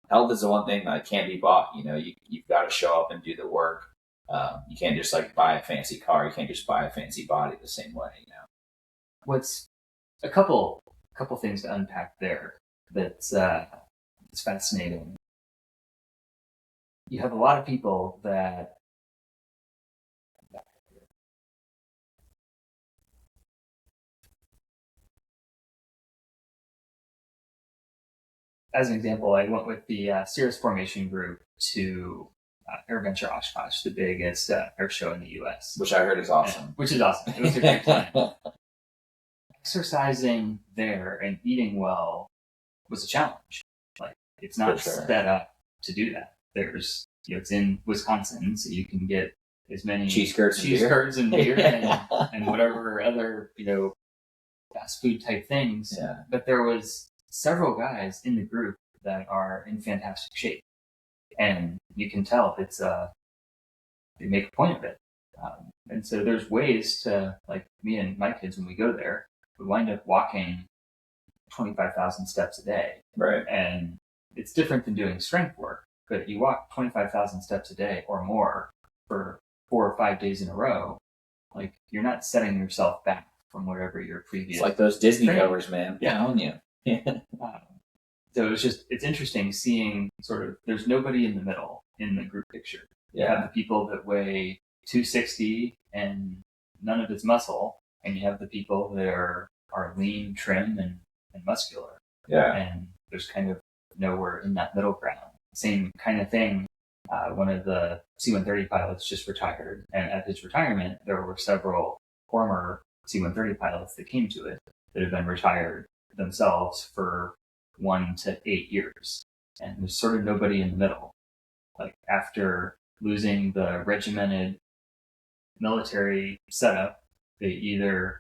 health is the one thing that can't be bought. You've got to show up and do the work. You can't just like buy a fancy car. You can't just buy a fancy body the same way. What's a couple things to unpack there that's it's fascinating. You have a lot of people that as an example, I went with the Cirrus formation group to AirVenture Oshkosh, the biggest air show in the U.S. Which I heard is awesome. Which is awesome. It was a great time. exercising there and eating well was a challenge. Like, it's not set up to do that. There's, it's in Wisconsin, so you can get as many cheese curds and beer and whatever other, fast food type things. Yeah. But there was several guys in the group that are in fantastic shape. And you can tell it's they make a point of it. And so there's ways to, like me and my kids, when we go there, we wind up walking 25,000 steps a day. Right. And it's different than doing strength work, but you walk 25,000 steps a day or more for 4 or 5 days in a row, like, you're not setting yourself back from whatever your previous... It's like those Disney covers, man. Yeah. I'm telling you. So it's interesting seeing sort of, there's nobody in the middle in the group picture. You have the people that weigh 260 and none of it's muscle, and you have the people that are lean, trim, and muscular. Yeah. And there's kind of nowhere in that middle ground. Same kind of thing. One of the C-130 pilots just retired, and at his retirement, there were several former C-130 pilots that came to it that had been retired themselves for 1 to 8 years. And there's sort of nobody in the middle. Like, after losing the regimented military setup, they either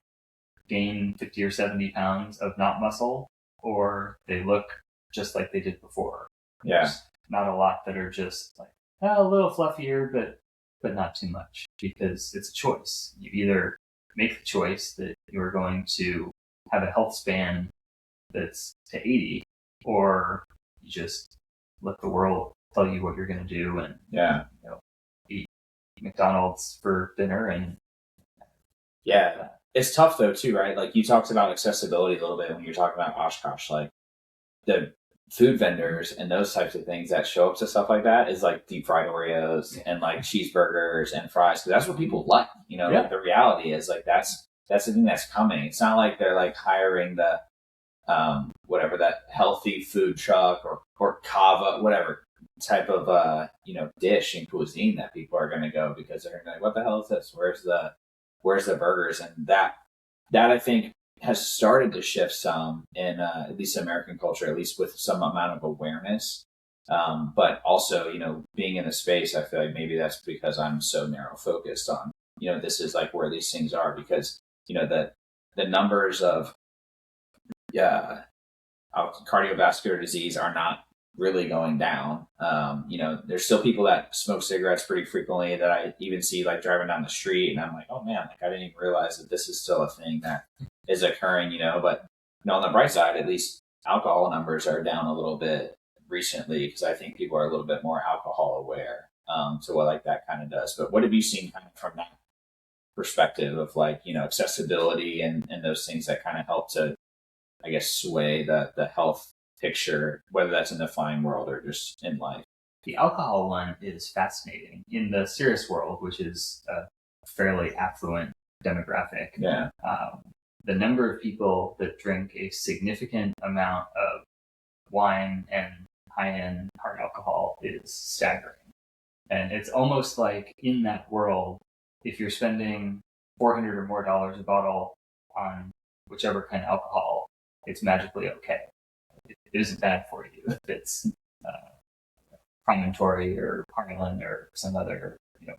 gain 50 or 70 pounds of not muscle, or they look just like they did before. Yeah. There's not a lot that are just like, a little fluffier, but not too much, because it's a choice. You either make the choice that you're going to have a health span that's to 80, or you just let the world tell you what you're going to do and eat McDonald's for dinner. And it's tough though too, right? Like, you talked about accessibility a little bit when you're talking about Oshkosh. Like, the food vendors and those types of things that show up to stuff like that is like deep fried Oreos and like cheeseburgers and fries, because that's what people like. Like, the reality is, like, that's the thing that's coming. It's not like they're like hiring the whatever, that healthy food truck or kava, whatever type of dish and cuisine that people are going to go, because they're like, what the hell is this? Where's the burgers? And that I think has started to shift some in at least American culture, at least with some amount of awareness. But also, being in the space, I feel like maybe that's because I'm so narrow focused on, this is like where these things are, because, the numbers of cardiovascular disease are not really going down. There's still people that smoke cigarettes pretty frequently that I even see, like, driving down the street, and I'm like, oh man, like, I didn't even realize that this is still a thing that is occurring, but on the bright side, at least alcohol numbers are down a little bit recently, because I think people are a little bit more alcohol aware, to what like that kind of does. But what have you seen kind of from that perspective of, like, accessibility and those things that kind of help to, I guess, sway the health picture, whether that's in the flying world or just in life? The alcohol one is fascinating. In the Cirrus world, which is a fairly affluent demographic, the number of people that drink a significant amount of wine and high-end hard alcohol is staggering. And it's almost like, in that world, if you're spending $400 or more a bottle on whichever kind of alcohol, it's magically okay. It isn't bad for you if it's Promontory or Harlan or some other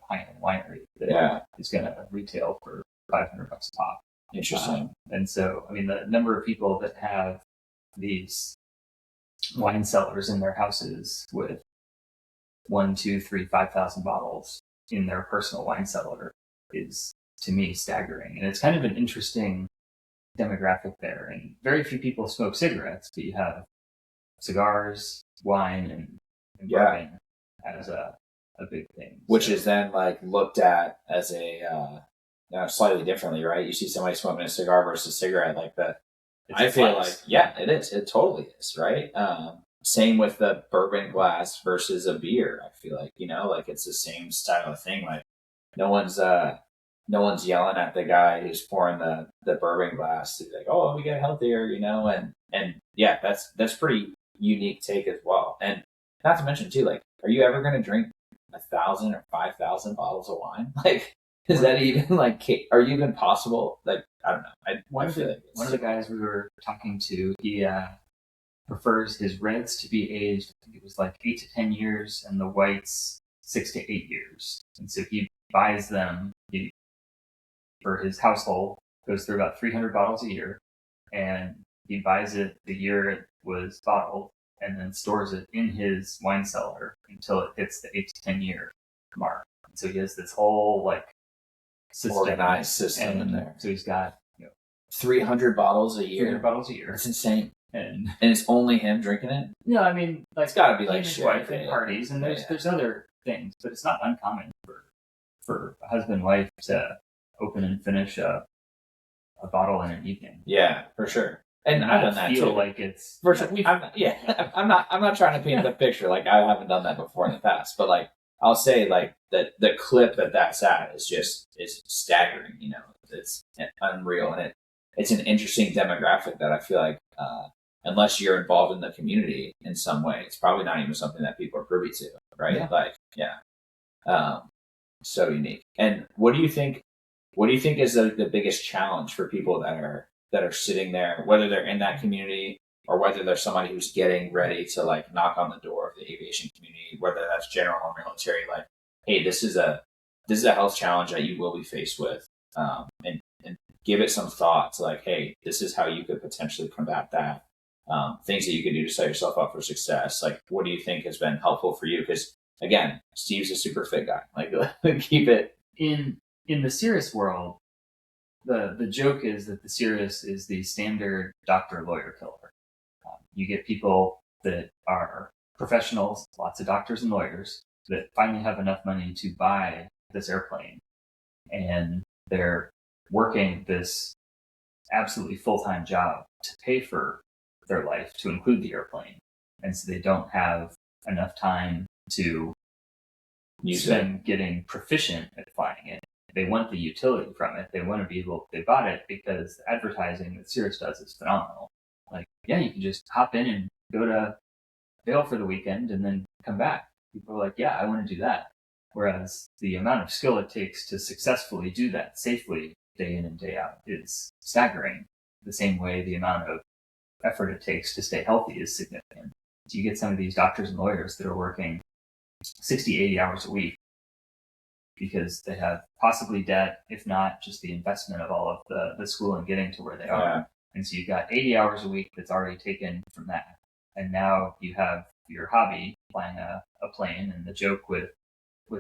high-end winery that is going to retail for $500 a pop. Interesting. And so, I mean, the number of people that have these wine cellars in their houses with 1, 2, 3, 5,000 bottles in their personal wine cellar is, to me, staggering. And it's kind of an interesting demographic there. And very few people smoke cigarettes, but you have cigars, wine, and bourbon as a big thing. Which is then, like, looked at as a slightly differently, right? You see somebody smoking a cigar versus a cigarette, like that. I feel like, it is. It totally is, right? Same with the bourbon glass versus a beer. I feel like, like, it's the same style of thing. Like, no one's yelling at the guy who's pouring the bourbon glass to be like, oh, we get healthier, and that's pretty unique take as well. And not to mention too, like, are you ever going to drink 1,000 or 5,000 bottles of wine? Like, Is that even like, are you even possible? Like, I don't know. One of the guys we were talking to, he prefers his reds to be aged, I think it was like 8 to 10 years, and the whites 6 to 8 years. And so he buys them for his household, goes through about 300 bottles a year, and he buys it the year it was bottled, and then stores it in his wine cellar until it hits the 8 to 10 year mark. And so he has this whole like organized system in there. So he's got 300 bottles a year. 300 bottles a year. That's insane. And it's only him drinking it? No, I mean, like, it's got to be like his wife at parties, and there's other things, but it's not uncommon for a husband and wife to open and finish a bottle in an evening. Yeah, for sure. And I've done that feel too. Like it's for sure. I'm not trying to paint the picture. Like, I haven't done that before in the past, but like, I'll say like that the clip that's at is staggering. You know, it's unreal, and it's an interesting demographic that I feel like unless you're involved in the community in some way, it's probably not even something that people are privy to, right? Yeah. Like, so unique. And what do you think is the biggest challenge for people that are sitting there, whether they're in that community or whether there's somebody who's getting ready to like knock on the door of the aviation community, whether that's general or military, like, hey, this is a health challenge that you will be faced with, and give it some thought to like, hey, this is how you could potentially combat that. Things that you could do to set yourself up for success. Like, what do you think has been helpful for you? Because again, Steve's a super fit guy. Like, keep it in the Cirrus world. The joke is that the Cirrus is the standard doctor lawyer killer. You get people that are professionals, lots of doctors and lawyers, that finally have enough money to buy this airplane, and they're working this absolutely full-time job to pay for their life to include the airplane. And so they don't have enough time to spend getting proficient at flying it. They want the utility from it. They want to be able, they bought it because the advertising that Cirrus does is phenomenal. Like, yeah, you can just hop in and go to Vail for the weekend and then come back. People are like, yeah, I want to do that. Whereas the amount of skill it takes to successfully do that safely day in and day out is staggering. The same way the amount of effort it takes to stay healthy is significant. So you get some of these doctors and lawyers that are working 60, 80 hours a week because they have possibly debt, if not just the investment of all of the school and getting to where they are. And so you've got 80 hours a week that's already taken from that. And now you have your hobby, flying a plane, and the joke with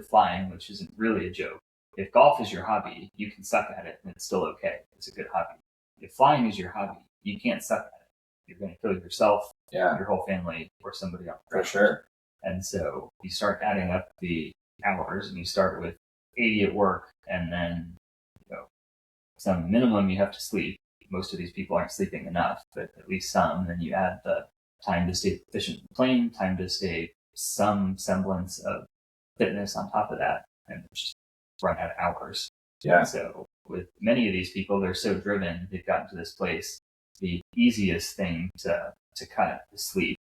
flying, which isn't really a joke. If golf is your hobby, you can suck at it and it's still okay. It's a good hobby. If flying is your hobby, you can't suck at it. You're going to kill yourself, your whole family, or somebody else. For sure. And so you start adding up the hours, and you start with 80 at work, and then some minimum you have to sleep. Most of these people aren't sleeping enough, but at least some. Then you add the time to stay efficient in the plane, time to stay some semblance of fitness on top of that, and just run out of hours. Yeah. And so with many of these people, they're so driven, they've gotten to this place. The easiest thing to cut is sleep.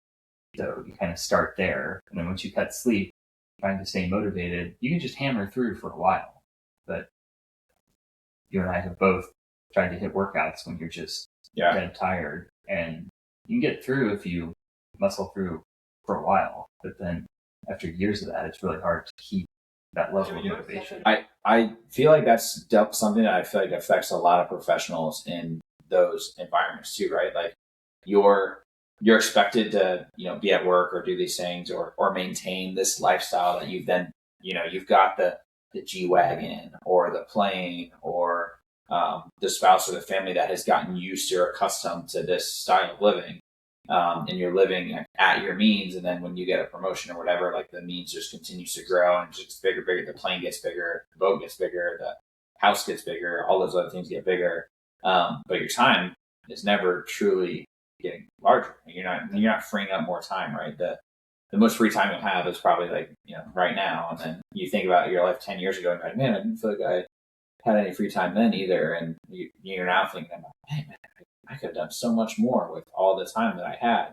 So you kind of start there, and then once you cut sleep, trying to stay motivated, you can just hammer through for a while. But you and I have both tried to hit workouts when you're just dead tired, and you can get through if you muscle through for a while. But then after years of that, it's really hard to keep that level of motivation. I feel like that's something that I feel like affects a lot of professionals in those environments too, right? Like you're expected to, be at work or do these things or maintain this lifestyle that you've then, you've got the G-Wagon or the plane or the spouse or the family that has gotten used to or accustomed to this style of living. And you're living at your means. And then when you get a promotion or whatever, like the means just continues to grow and just bigger. The plane gets bigger, the boat gets bigger, the house gets bigger, all those other things get bigger. But your time is never truly getting larger. You're not freeing up more time, right? The most free time you'll have is probably like, right now. And then you think about your life 10 years ago and you're like, man, I didn't feel like I had any free time then either. And you're now thinking, man, I could have done so much more with all the time that I had.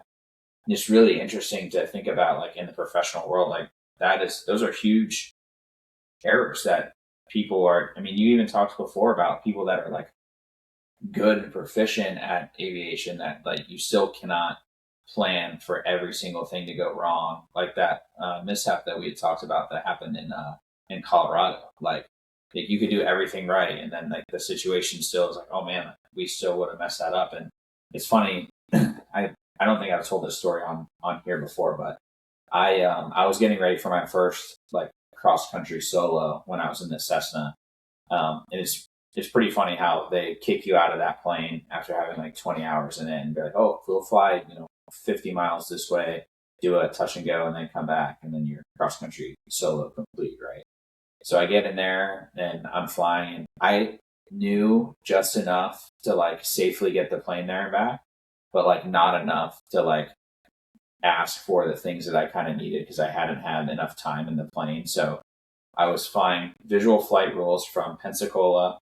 And it's really interesting to think about, like in the professional world, like those are huge errors that people are, I mean, you even talked before about people that are like good and proficient at aviation that like you still cannot plan for every single thing to go wrong. Like that mishap that we had talked about that happened in Colorado. Like you could do everything right, and then like the situation still is like, oh man, we still would have messed that up. And it's funny. I don't think I've told this story on here before, but I was getting ready for my first like cross country solo when I was in the Cessna. And it's pretty funny how they kick you out of that plane after having like 20 hours in it and be like, oh, we'll fly, 50 miles this way, do a touch and go, and then come back, and then you're cross country solo complete, right? So I get in there and I'm flying, and I knew just enough to like safely get the plane there and back, but like not enough to like ask for the things that I kind of needed because I hadn't had enough time in the plane. So I was flying visual flight rules from Pensacola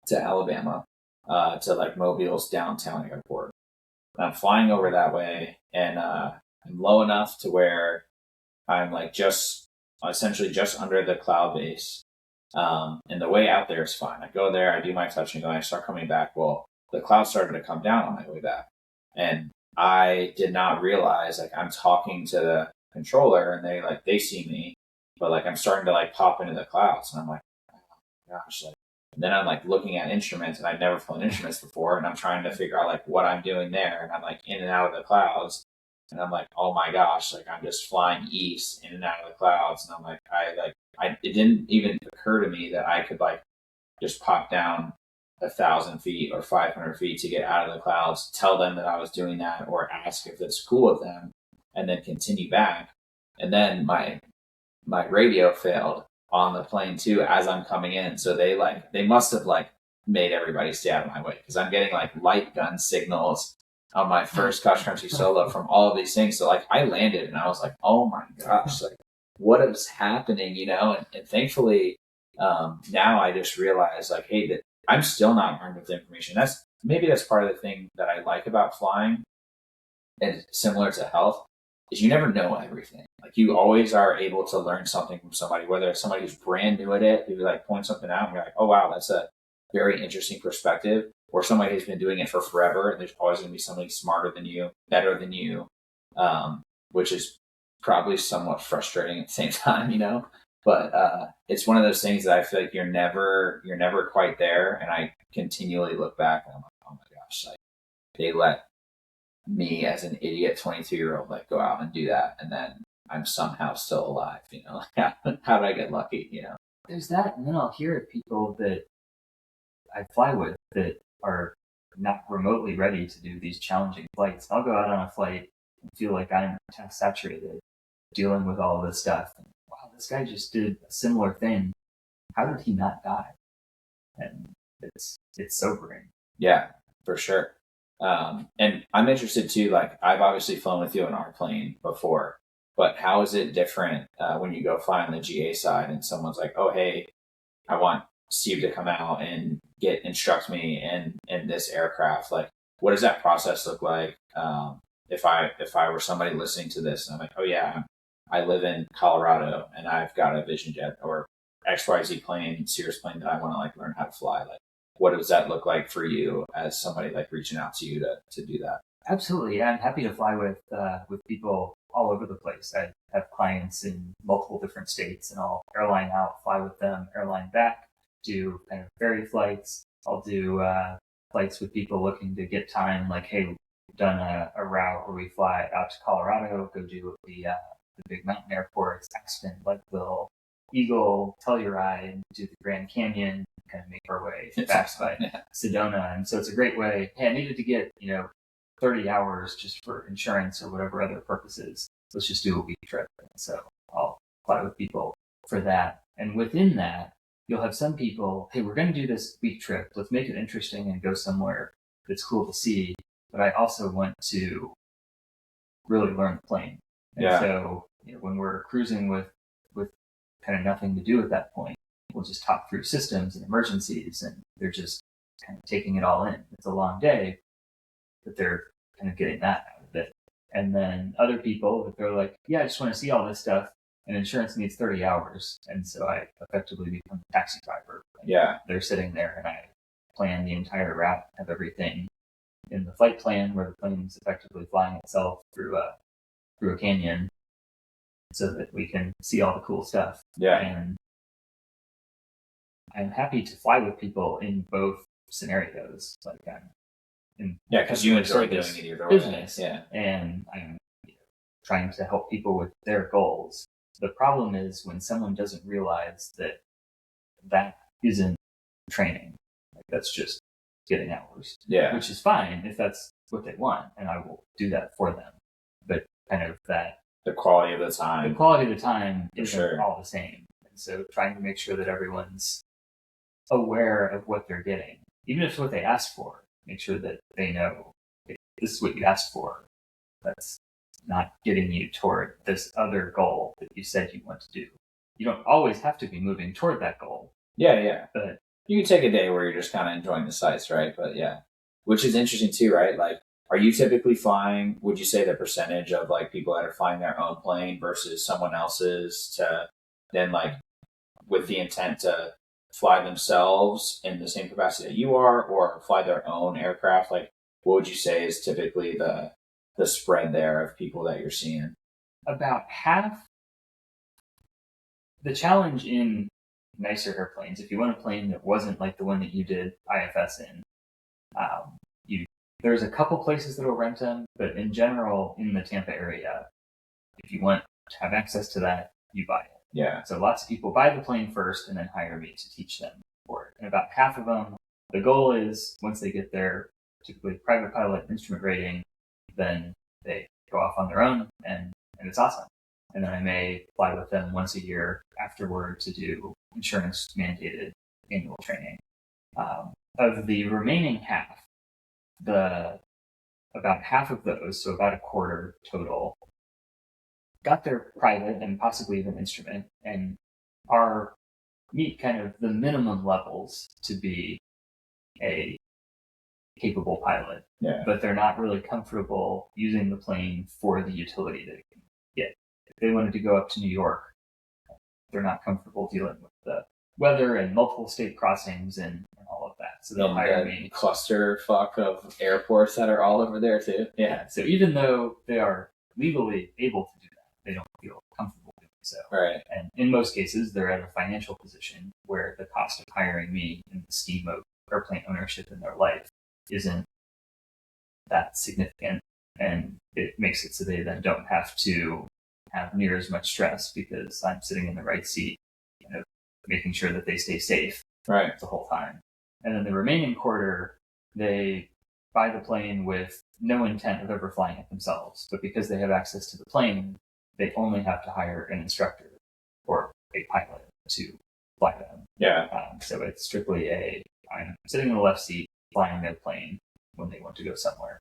to Alabama to like Mobile's downtown airport. And I'm flying over that way, and I'm low enough to where I'm like essentially just under the cloud base. And the way out there is fine. I go there, I do my touch and go, and I start coming back. Well, the clouds started to come down on my way back. And I did not realize, like, I'm talking to the controller and they see me, but like I'm starting to like pop into the clouds, and I'm like, oh gosh, like, and then I'm like looking at instruments, and I've never flown instruments before, and I'm trying to figure out like what I'm doing there, and I'm like in and out of the clouds, and I'm like, oh my gosh, like I'm just flying east in and out of the clouds, and I'm like, it didn't even occur to me that I could like just pop down 1,000 feet or 500 feet to get out of the clouds, tell them that I was doing that, or ask if it's cool with them, and then continue back. And then my radio failed on the plane too as I'm coming in. So they must have like made everybody stay out of my way, because I'm getting like light gun signals on my first cross country solo from all of these things. So like I landed and I was like, oh my gosh, like what is happening, And thankfully, now I just realize like, hey, that I'm still not armed with information. That's part of the thing that I like about flying, and similar to health, is you never know everything. Like you always are able to learn something from somebody, whether it's somebody who's brand new at it, who like point something out and you're like, oh wow, that's a very interesting perspective, or somebody who's been doing it for forever, and there's always going to be somebody smarter than you, better than you, which is probably somewhat frustrating at the same time, But it's one of those things that I feel like you're never quite there, and I continually look back and I'm like, oh my gosh, like they let me as an idiot 22-year-old like go out and do that, and then I'm somehow still alive. How did I get lucky? There's that, and then I'll hear of people that I fly with that are not remotely ready to do these challenging flights. I'll go out on a flight and feel like I'm task saturated, dealing with all this stuff. And, wow, this guy just did a similar thing. How did he not die? And it's sobering. Yeah, for sure. And I'm interested too, like I've obviously flown with you in our plane before, but how is it different when you go fly on the GA side and someone's like, oh, hey, I want Steve to come out and instruct me in this aircraft. Like, what does that process look like? If I were somebody listening to this and I'm like, oh yeah, I live in Colorado and I've got a Vision Jet or XYZ plane, Cirrus plane that I want to like learn how to fly. Like, what does that look like for you as somebody like reaching out to you to do that? Absolutely. Yeah, I'm happy to fly with people all over the place. I have clients in multiple different states, and I'll airline out, fly with them, airline back, do kind of ferry flights. I'll do flights with people looking to get time, like, hey, we've done a route where we fly out to Colorado, go do the big mountain airports, Aspen, Leadville, Eagle, Telluride, do the Grand Canyon, kind of make our way back by Sedona. And so it's a great way. Hey, I needed to get, 30 hours just for insurance or whatever other purposes. Let's just do a week trip. And so I'll fly with people for that. And within that, you'll have some people, hey, we're going to do this week trip. Let's make it interesting and go somewhere that's cool to see. But I also want to really learn the plane. And so when we're cruising with kind of nothing to do at that point, we'll just talk through systems and emergencies, and they're just kind of taking it all in. It's a long day, but they're kind of getting that out of it. And then other people, if they're like, yeah, I just want to see all this stuff, and insurance needs 30 hours. And so I effectively become a taxi driver. Yeah. They're sitting there and I plan the entire route, have everything in the flight plan where the plane's effectively flying itself through a canyon so that we can see all the cool stuff. Yeah. And I'm happy to fly with people in both scenarios. Like because you enjoy doing it either way. Business. Yeah. And I'm trying to help people with their goals. The problem is when someone doesn't realize that that isn't training. Like that's just getting hours. Yeah. Which is fine if that's what they want, and I will do that for them. But kind of the quality of the time. The quality of the time isn't sure. all the same. And so trying to make sure that everyone's aware of what they're getting. Even if it's what they asked for, make sure that they know this is what you asked for. That's not getting you toward this other goal that you said you want to do. You don't always have to be moving toward that goal. Yeah. But you can take a day where you're just kind of enjoying the sights, right? But yeah, which is interesting too, right? Like, are you typically flying, would you say the percentage of like people that are flying their own plane versus someone else's to then like with the intent to fly themselves in the same capacity that you are or fly their own aircraft? Like, what would you say is typically the spread there of people that you're seeing? About half. The challenge in nicer airplanes, if you want a plane that wasn't like the one that you did IFS in, there's a couple places that will rent them, but in general, in the Tampa area, if you want to have access to that, you buy it. Yeah. So lots of people buy the plane first and then hire me to teach them for it. And about half of them, the goal is once they get their typically private pilot instrument rating, then they go off on their own and it's awesome. And then I may fly with them once a year afterward to do insurance mandated annual training. Of the remaining half, about half of those, so about a quarter total, got their private and possibly even instrument and meet kind of the minimum levels to be a capable pilot. Yeah. But they're not really comfortable using the plane for the utility that it can get. If they wanted to go up to New York, they're not comfortable dealing with the weather and multiple state crossings and all of that. So they'll hire me. Cluster fuck of airports that are all over there too. Yeah. So even though they are legally able to do that, they don't feel comfortable doing so. Right. And in most cases, they're at a financial position where the cost of hiring me in the scheme of airplane ownership in their life isn't that significant. And it makes it so they then don't have to have near as much stress because I'm sitting in the right seat, making sure that they stay safe right the whole time. And then the remaining quarter, they buy the plane with no intent of ever flying it themselves. But because they have access to the plane, they only have to hire an instructor or a pilot to fly them. Yeah. So it's strictly I'm sitting in the left seat flying their plane when they want to go somewhere.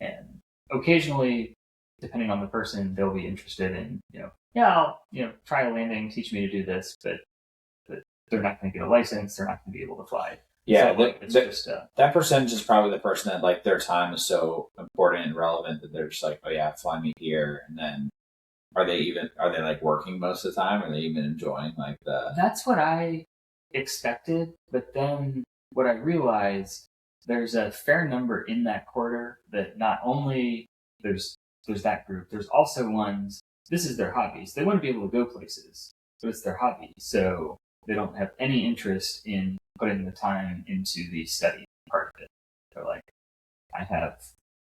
And occasionally, depending on the person, they'll be interested in, I'll try a landing, teach me to do this, but they're not going to get a license. They're not going to be able to fly. Yeah, so that percentage is probably the person that like their time is so important and relevant that they're just like, oh yeah, fly me here. And then are they like working most of the time? Are they even enjoying like the? That's what I expected, but then what I realized, there's a fair number in that quarter that not only there's that group, there's also ones, this is their hobbies. They want to be able to go places, but it's their hobby. So they don't have any interest in putting the time into the study part of it. They're like, I have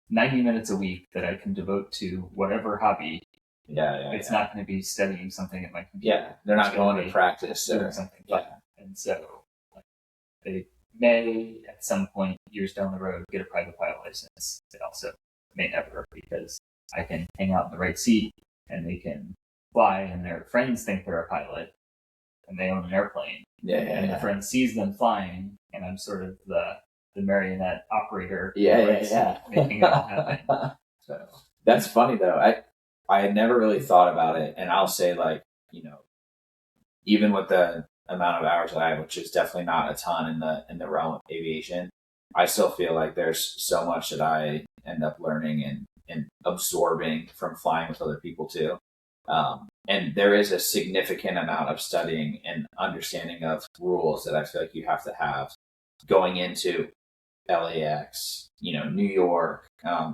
90 minutes a week that I can devote to whatever hobby. It's not going to be studying something at my computer. Yeah, they're not going to practice or something. Yeah. And so they may, at some point, years down the road, get a private pilot license. They also may never, because I can hang out in the right seat and they can fly and their friends think they're a pilot and they own an airplane. And the friend sees them flying and I'm sort of the marionette operator. Making it all happen. So that's funny though. I had never really thought about it, and I'll say like, even with the amount of hours that I have, which is definitely not a ton in the realm of aviation, I still feel like there's so much that I end up learning and absorbing from flying with other people too. And there is a significant amount of studying and understanding of rules that I feel like you have to have going into LAX, New York,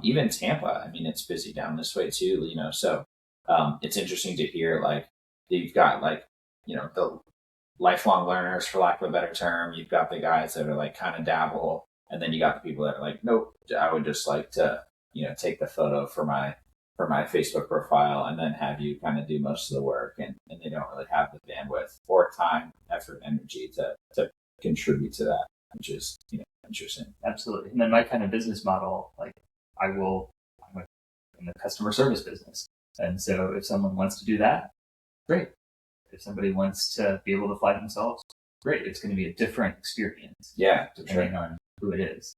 even Tampa. I mean, it's busy down this way too, so it's interesting to hear like you've got like, the lifelong learners, for lack of a better term. You've got the guys that are like kind of dabble, and then you got the people that are like, nope, I would just like to, take the photo for my Facebook profile and then have you kind of do most of the work, and they don't really have the bandwidth or time, effort, energy to contribute to that, which is, interesting. Absolutely. And then my kind of business model, like I'm in the customer service business. And so if someone wants to do that, great. If somebody wants to be able to fly themselves, great. It's going to be a different experience. Yeah, depending on who it is.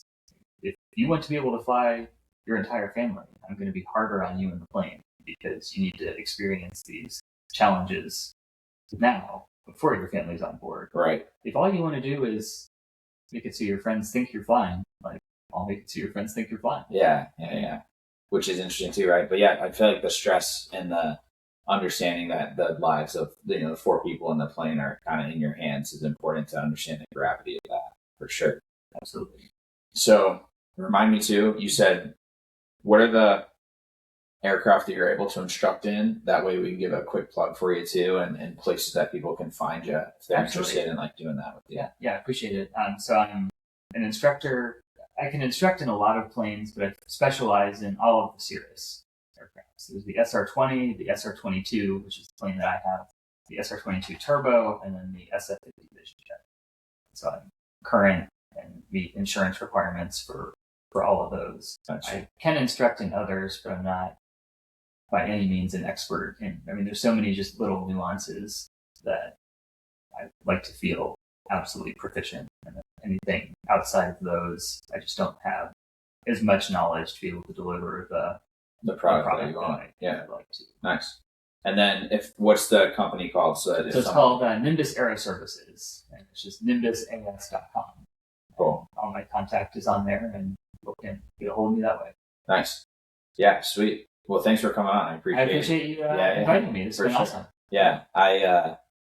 If you want to be able to fly your entire family, I'm going to be harder on you in the plane because you need to experience these challenges now before your family's on board. Right. If all you want to do is make it so your friends think you're flying, like I'll make it so your friends think you're flying. Yeah. Which is interesting too, right? But yeah, I feel like the stress and the understanding that the lives of the 4 people in the plane are kind of in your hands is important to understand the gravity of that, for sure. Absolutely. So remind me too, you said, what are the aircraft that you're able to instruct in? That way we can give a quick plug for you too, and places that people can find you if they're interested in like doing that with you. Yeah, I appreciate it. So I'm an instructor. I can instruct in a lot of planes, but I specialize in all of the Cirrus aircraft. So there's the SR-20, the SR-22, which is the plane that I have, the SR-22 Turbo, and then the SF-50 Vision Jet. So I'm current and meet insurance requirements for all of those. Gotcha. I can instruct in others, but I'm not by any means an expert in. I mean, there's so many just little nuances that I like to feel absolutely proficient in. Anything outside of those, I just don't have as much knowledge to be able to deliver the product that you want. Yeah, I'd like to. Nice. And then what's the company called? So it's called Nimbus Aero Services, and it's just nimbusas.com. Cool. All my contact is on there, and people can get a hold of me that way. Nice. Yeah, sweet. Well, thanks for coming on. I appreciate you inviting me. It's been awesome. Yeah,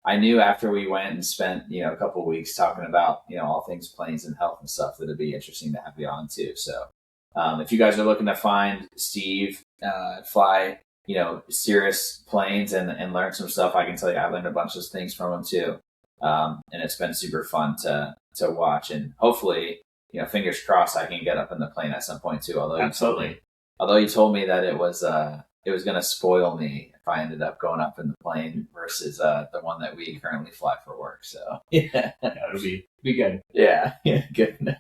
I knew after we went and spent a couple of weeks talking about all things planes and health and stuff that it'd be interesting to have you on too. So if you guys are looking to find Steve fly Cirrus planes and learn some stuff, I can tell you I learned a bunch of things from him too, and it's been super fun to watch, and hopefully fingers crossed I can get up in the plane at some point too. Although you told me that it was going to spoil me if I ended up going up in the plane versus the one that we currently fly for work. So yeah, it'll be good. Yeah, good.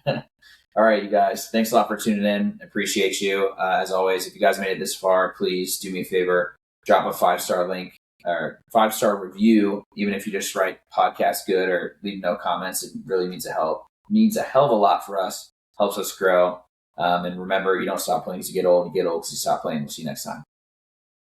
All right, you guys, thanks a lot for tuning in. Appreciate you. As always, if you guys made it this far, please do me a favor, drop a 5-star link or 5-star review, even if you just write podcast good or leave no comments. It really means a hell of a lot for us, helps us grow. And remember, you don't stop playing as you get old. You get old because you stop playing. We'll see you next time.